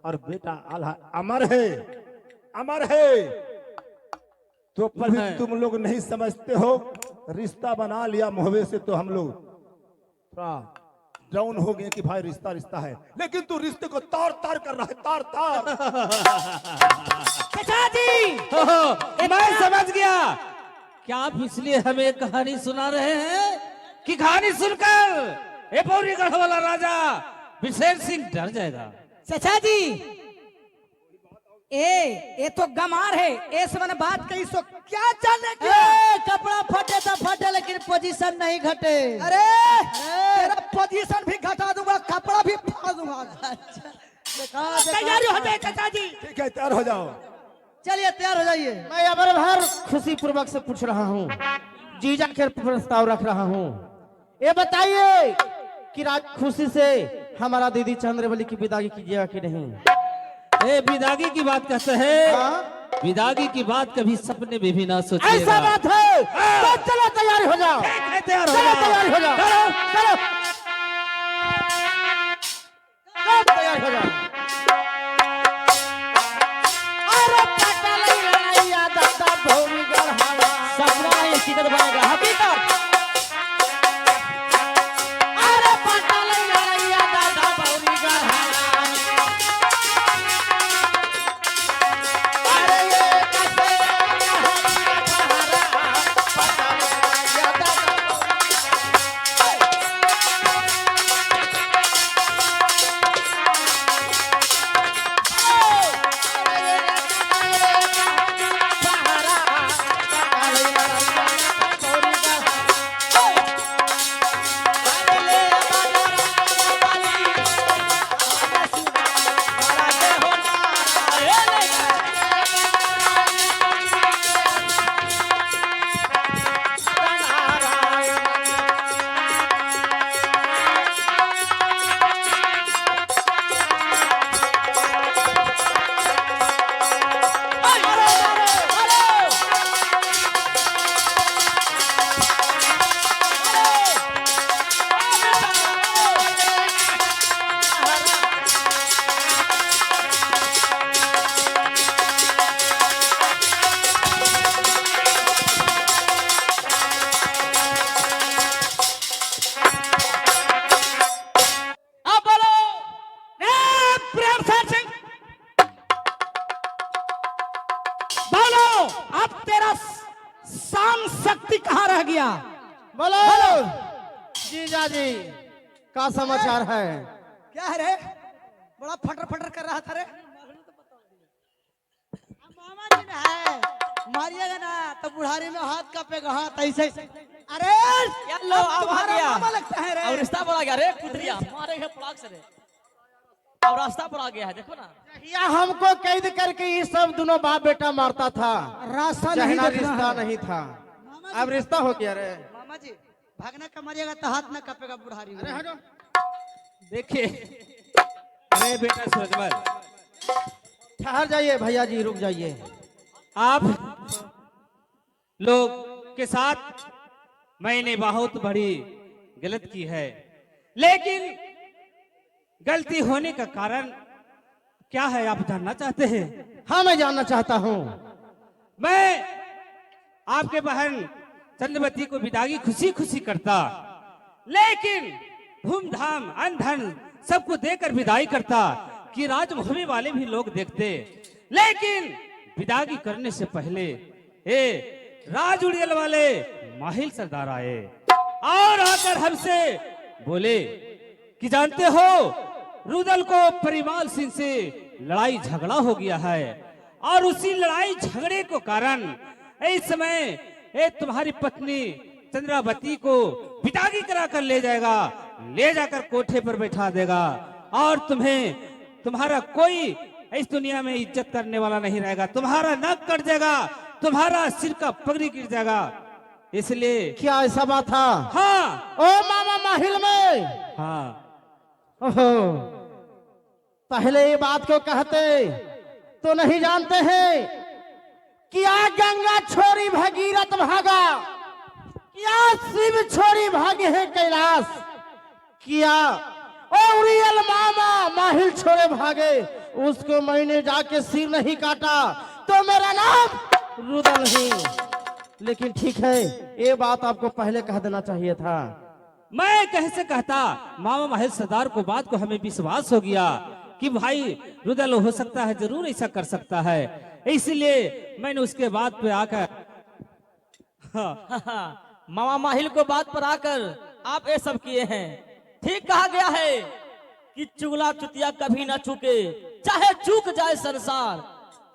और बेटा आल्हा अमर है, अमर है। तो पर भी तुम लोग नहीं समझते हो, रिश्ता बना लिया मुहवे से तो हम लोग थोड़ा डाउन हो गए कि भाई रिश्ता रिश्ता है, लेकिन तू रिश्ते को तार तार कर रहा है, तार तार। चाचा जी मैं समझ गया। क्या आप इसलिए हमें कहानी सुना रहे हैं कि कहानी सुनकर ये पौरीगढ़ वाला राजा विशेष सिंह डर जाएगा? चाचा जी ये तो गमार है, इस मन बात कही सो क्या जाने कपड़ा फटे तो फटे लेकिन पोजीशन नहीं घटे। अरे तेरा पोजीशन भी घटा दूंगा, कपड़ा भी फाड़ दूंगा। तैयारी हो जाए चाचा जी। ठीक है, तैयार हो जाओ। चलिए तैयार हो जाइए। मैं अबर भर खुशी पूर्वक से पूछ रहा हूँ, जीजा के प्रस्ताव रख रहा हूँ। ये बताइए कि राज खुशी से हमारा दीदी चंद्रवली की विदाई कीजिएगा कि नहीं? ए विदागी की बात कहते हैं, विदागी की बात कभी सपने में भी ना सोचिएगा। ऐसा बात है तो चलो तैयार हो जाओ, तैयार हो चलो जाओ। तैयार हो जाओ, चलो चलो तैयार हो जाओ। अरे पटल लड़ाइया दादा भौरी गढ़ावा, सपना नहीं हकीकत बनेगा, हकीकत। अरे पटल लड़ाइया दादा भौरी गढ़ावा। अरे ये कैसे पटल लड़ाइया दादा शक्ति कहाँ रह गया? बोलो जीजा जी, का समाचार है? क्या है रे? बड़ा फटर फटर कर रहा था रे। मामा जी ने है, मारिएगा ना तो बुढ़ारी में हाथ कापेगा, हाथ ऐसे। अरे क्या लो अब आ तुम्हारा गया मामा लगता है और रे। रिश्ता पर आ गया रे कुतरिया, मारे है पड़ाक से रे। अब रास्ता पर आ गया है, देखो ना। या हमको कैद करके ये सब दोनों बाप बेटा मारता था, रास्ता नहीं जहना देखना रिश्ता है। नहीं था, अब रिश्ता हो गया रे। मामा जी भागना का मारिएगा तो हाथ ना कापेगा बुढ़ारी में। देखिए, अरे बेटा सूरजमल, ठहर जाइए भैया जी, रुक जाइए। आप लोग के साथ मैंने बहुत बड़ी गलत की है, लेकिन गलती होने का कारण क्या है आप जानना चाहते हैं? हाँ मैं जानना चाहता हूँ। मैं आपके बहन चंद्रवती को विदाई खुशी खुशी करता, लेकिन धूमधाम अनधन सबको देकर विदाई करता कि राजभूमि वाले भी लोग देखते, लेकिन विदाई करने से पहले राज उड़ियल वाले माहिल सरदार आए और आकर हमसे बोले कि जानते हो रुदल को परिमाल सिंह से लड़ाई झगड़ा हो गया है, और उसी लड़ाई झगड़े को कारण इस समय तुम्हारी पत्नी चंद्रावती को पिटागी कराकर ले जाएगा, ले जाकर कोठे पर बैठा देगा और तुम्हें तुम्हारा कोई इस दुनिया में इज्जत करने वाला नहीं रहेगा। तुम्हारा नाक कट जाएगा, तुम्हारा सिर का पगड़ी गिर जाएगा। इसलिए क्या ऐसा बात था? हाँ ओ मामा माहिल में, हाँ ओहो, पहले ये बात को कहते तो नहीं जानते हैं क्या गंगा छोरी भगीरथ भागा, क्या शिव छोरी भागे है कैलाश, क्या ओरियल मामा माहिल छोड़े भागे, उसको मैंने जाके सिर नहीं काटा तो मेरा नाम रुदल ही। लेकिन ठीक है, ये बात आपको पहले कह देना चाहिए था। मैं कैसे कहता, मामा माहिल सरदार को बात को हमें विश्वास हो गया कि भाई रुदल हो सकता है, जरूर ऐसा कर सकता है, इसलिए मैंने उसके बात पे आकर मामा माहिल को बात पर आकर आप ये सब किए हैं। ठीक कहा गया है कि चुगला चुतिया कभी ना चूके, चाहे चूक जाए संसार।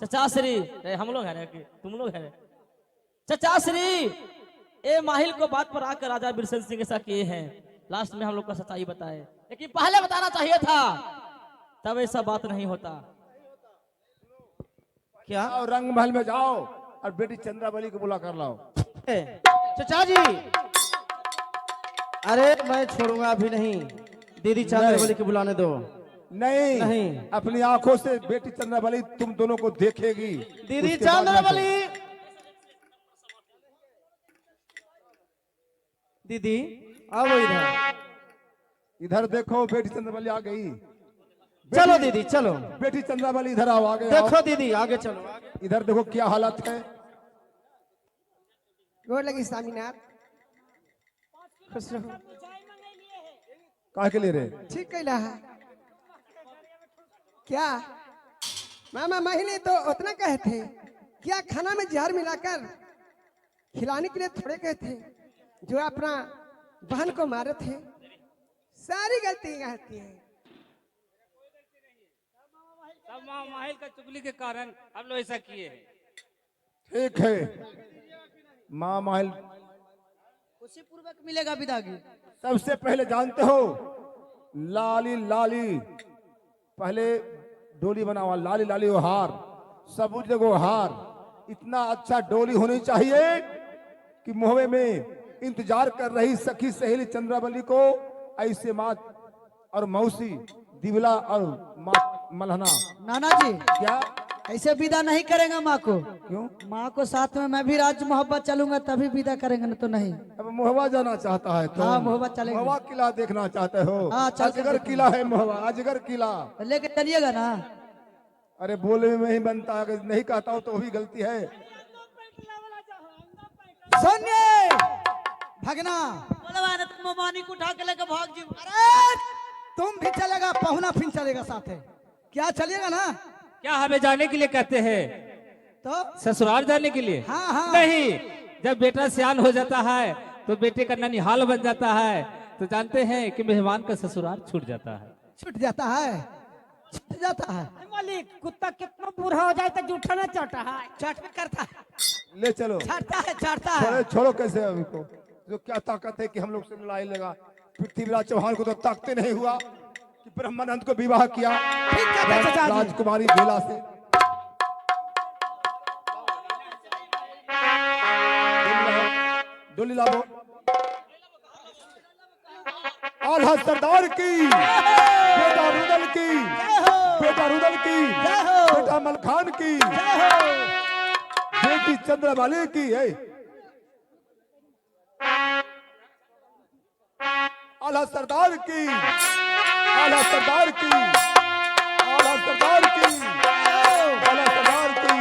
चचा श्री, हम लोग हैं कि तुम लोग हैं? चचा श्री ए माहिल को बात पर आकर राजा बिरसन सिंह ऐसा किए हैं। लास्ट में हम लोग को सच्चाई बताए, लेकिन पहले बताना चाहिए था, तब ऐसा बात नहीं होता। क्या और रंग महल में जाओ और बेटी चंद्रावली को बुला कर लाओ। चचा जी, अरे मैं छोड़ूंगा अभी नहीं, दीदी चंद्रावली को बुलाने दो। नहीं, नहीं। अपनी आंखों से बेटी चंद्रावली तुम दोनों को देखेगी। दीदी उसके बाद चंद्रावली, दीदी आओ इधर, इधर देखो, बेटी चंद्रावली आ गई। चलो दीदी चलो, बेटी चंद्रावली इधर आओ, आगे आओ। देखो दीदी आगे चलो, इधर देखो क्या हालत है। गोर लगी स्वामीनाथ, खुश रहो। काहे के लिए रे? ठीक कैला है क्या? मामा महीने तो उतना कहे थे, क्या खाना में जहर मिलाकर खिलाने के लिए थोड़े कहे थे, जो अपना बहन को मारे थे। सारी गलती कहती है। सब मामा माहिल का चुगली के कारण हम लोग ऐसा किए हैं। ठीक है, माँ माहिल उसी पूर्वक मिलेगा विदागी। सबसे पहले जानते हो, लाली लाली पहले डोली बना हुआ, लाली लाली वो हार, सबूत देखो हार, इतना अच्छा डोली होनी चाहिए कि मुहवे में इंतजार कर रही सखी सहेली चंद्रावली को ऐसे माँ और मौसी दिवला और माँ मलहना। नाना जी क्या ऐसे विदा नहीं करेंगे माँ को। क्यों? माँ को साथ में मैं भी राज मोहब्बत चलूंगा तभी विदा करेंगे, न तो नहीं। अब मोहवा जाना चाहता है तो? हाँ, मोहब्बत चलेंगे। मोहवा किला देखना चाहते हो? हाँ, चल के अजगर देखेंगे। किला है मोहवा, अजगर किला। तो लेके चलिएगा ना। अरे बोले में ही बनता है, अगर नहीं कहता हो तो भी गलती है। सुनिए भगना, बोलवा ना तुम मानी को उठा के लेके भाग जी। अरे तुम भी चलेगा, पहुना फिर चलेगा साथ है, क्या चलेगा ना? क्या हमें जाने के लिए कहते हैं? तो ससुराल जाने के लिए? हाँ, हाँ। नहीं, जब बेटा सियान हो जाता है तो बेटे का ननिहाल बन जाता है, तो जानते हैं कि मेहमान का ससुराल छूट जाता है। छूट जाता है, छूट जाता है। मालिक कुत्ता कितना बूढ़ा हो जाए तो जूठा ना चाटा है। चट भी करता है, ले चलो। छाड़ता है, छाड़ता है। छोड़ो छोड़ो, कैसे अभी को जो क्या ताकत है कि हम लोग से लड़ाई लगा। पृथ्वीराज चौहान को तो ताकते नहीं हुआ कि ब्रह्मानंद को विवाह किया ठीक कहते हैं चाचा जी। राजकुमारी बेला से। डोली लाओ। आल्हा सरदार की, बेटा रुदल की, बेटा रुदल की, बेटा मलखान की, बेटी चंद्रमाली की है। आला सरदार की, आला सरदार की, आला सरदार की, आला सरदार की,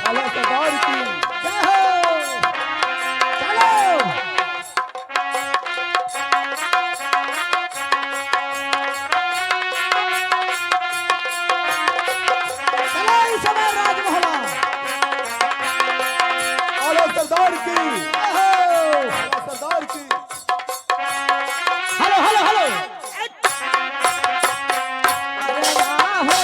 आला सरदार की। आला सरदार की, आला सरदार की। हेलो हेलो हेलो, अरे वाह हो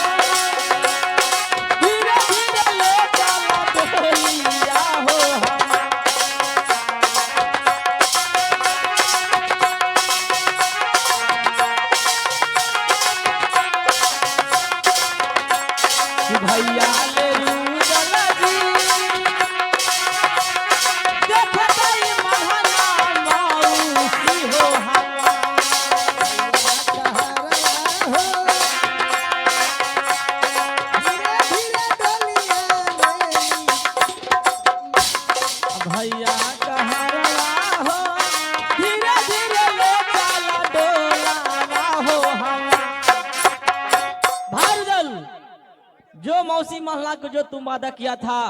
मौसी महला को जो तुम वादा किया था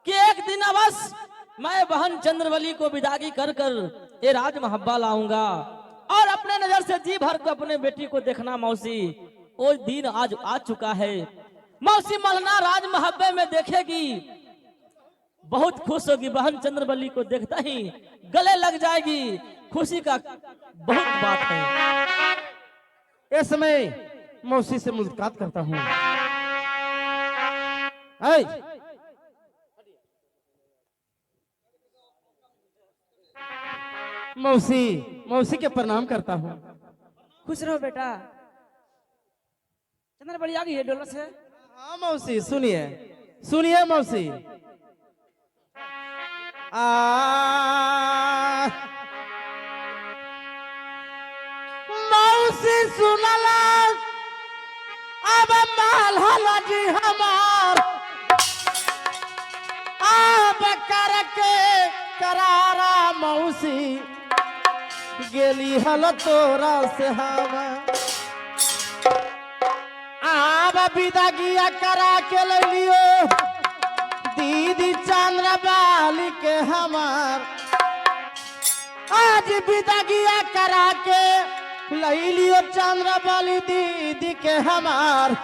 कि एक दिन अवश्य मैं बहन चंद्रवली को विदागी कर कर ये राज महब्बा लाऊंगा और अपने नजर से जी भर को अपने बेटी को देखना मौसी, वो दिन आज आ चुका है। मौसी महला राज महब्बे में देखेगी, बहुत खुश होगी, बहन चंद्रवली को देखता ही गले लग जाएगी, खुशी का बहुत बात है। इस समय मौसी से मुलाकात करता हूँ। मौसी, मौसी के प्रणाम करता हूँ। खुश रहो बेटा। चंद्रवली आ गई है डोला से। हाँ मौसी, सुनिए सुनिए मौसी। मौसी सुनला अब माल हला जी हमार, अब करके करारा मौसी गेली हल तोरा से हवा, अब विदागिया करा के ले लियो दीदी चंद्रवाली के हमार, आज विदागिया करा के ले लियो चंद्रवाली दीदी के हमार,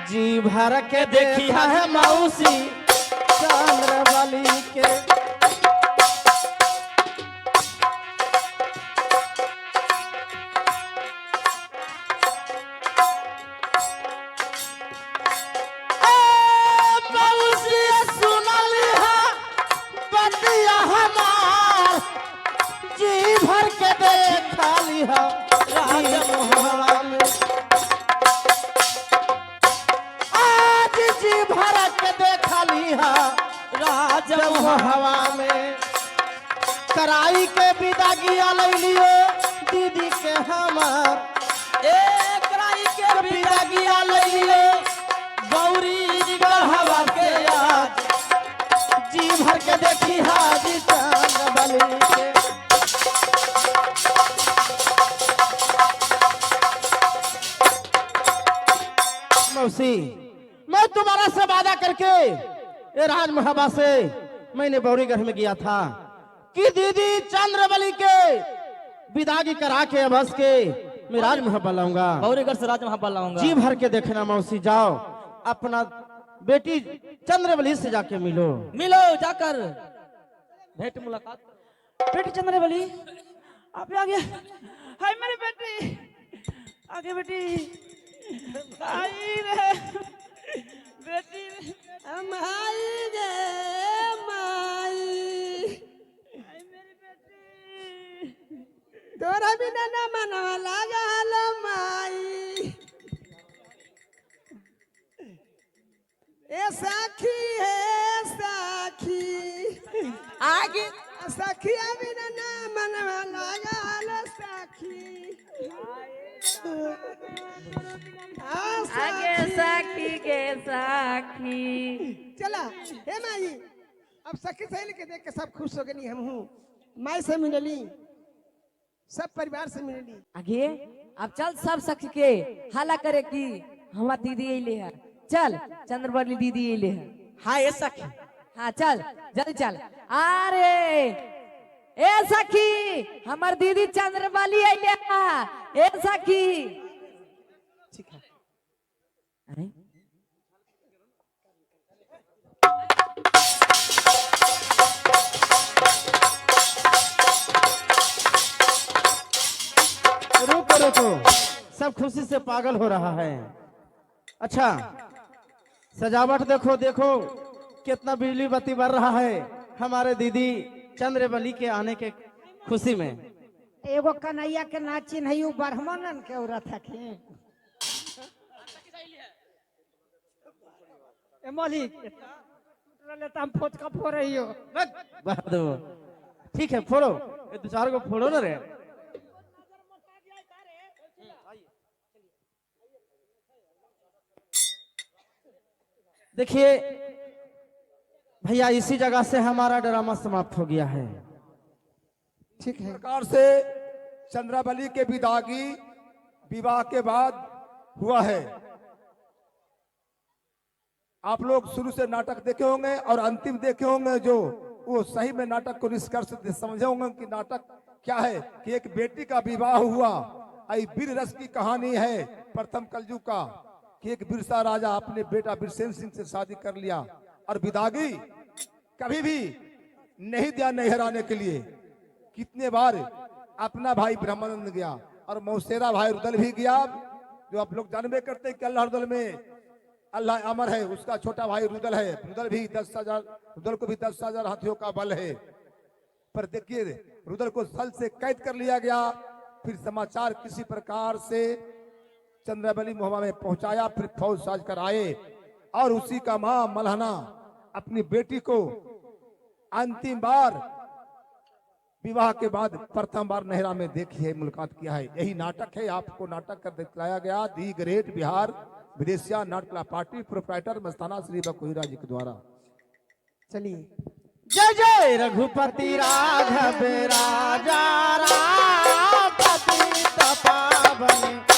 जी भर के देखी है मौसी चंद्रवाली के। आज जी भर के देखा लिहा राज हवा में, कराई के विदागिया ले लियो दीदी के हमार, कराई के विदागिया ले लियो गौरी हवा के, आज जी भर के देखी हाजी चंद्रवली के। मौसी, मैं तुम्हारा से वादा करके ये राज महबा से मैंने बौरीगढ़ में गया था कि दीदी चंद्रवली के विदागी करा के अबस के मैं राज महबा लाऊंगा, बौरीगढ़ से राज महब्बा लाऊंगा। जी भर के देखना मौसी, जाओ अपना बेटी चंद्रवली से जाके मिलो। मिलो जाकर भेंट मुलाकात। बेटी चंद्रवली आप आ गया। हाय मेरी बेटी, आगे बेटी आई रे बेटी, हम आई रे माई, आई मेरी बेटी, तोरा बिना ना मनवा लागल माई, ए साखी है साखी आगे, सखिया बिना ना मनवा लागल साखी, आगे साखी के साखी। चला हे माई, अब सखी सहेली के देख के सब खुश हो गई। हम हूँ माई से मिलली, सब परिवार से मिलली। आगे अब चल सब सखी के हाला करे की हमार दीदी अइले है, चल चंद्रवली दीदी अइले है। हाँ ये सखी, हाँ चल जल्दी चल। अरे ए सखी हमार दीदी चंद्रवली अइले है, ए सखी। ठीक है। अरे रुको रुको, सब खुशी से पागल हो रहा है। अच्छा सजावट देखो देखो, कितना बिजली बत्ती बर रहा है हमारे दीदी चंद्रवली के आने के खुशी में। एगो कन्हैया के नाची नहीं ब्राह्मणन के औरत है। मालिक हम फोट का फो रही हो। ठीक है फोड़ो, ये दो चार को फोड़ो ना रे। देखिए भैया, इसी जगह से हमारा ड्रामा समाप्त हो गया है। ठीक है। प्रकार से चंद्रवली के विदागी विवाह के बाद हुआ है। आप लोग शुरू से नाटक देखे होंगे और अंतिम देखे होंगे, जो वो सही में नाटक को निष्कर्ष समझे होंगे कि नाटक क्या है। कि एक बेटी का विवाह हुआ, आई वीर रस की कहानी है प्रथम कलयुग का, कि एक बिरसा राजा अपने बेटा बिरसेन सिंह से शादी कर लिया और विदागी कभी भी नहीं दिया नहराने के लिए। कितने बार अपना भाई ब्रह्मानंद गया और मौसेरा भाई रुदल भी गया, जो आप लोग जानबे करते हैं कि अल्लाह रुदल में अल्लाह अमर है, उसका छोटा भाई रुदल है। रुदल भी 10,000, रुदल को भी 10,000 हाथियों का बल है। पर देखिए रुदल को सल से कैद कर लिया गया। फिर समाचार किसी प्रकार से चंद्रबली मोहम्मद में पहुंचाया, फिर फौज साज कर आए और उसी का मां मलहना अपनी बेटी को अंतिम बार विवाह के बाद प्रथम बार नहरा में देखी है, मुलाकात किया है। यही नाटक है, आपको नाटक कर दिखलाया गया दी ग्रेट बिहार विदेशिया नाटक कला पार्टी प्रोप्राइटर मस्ताना श्री बकुहीरा जी के द्वारा। चलिए जय जय रघुपति राघव राजा राम पतित पावन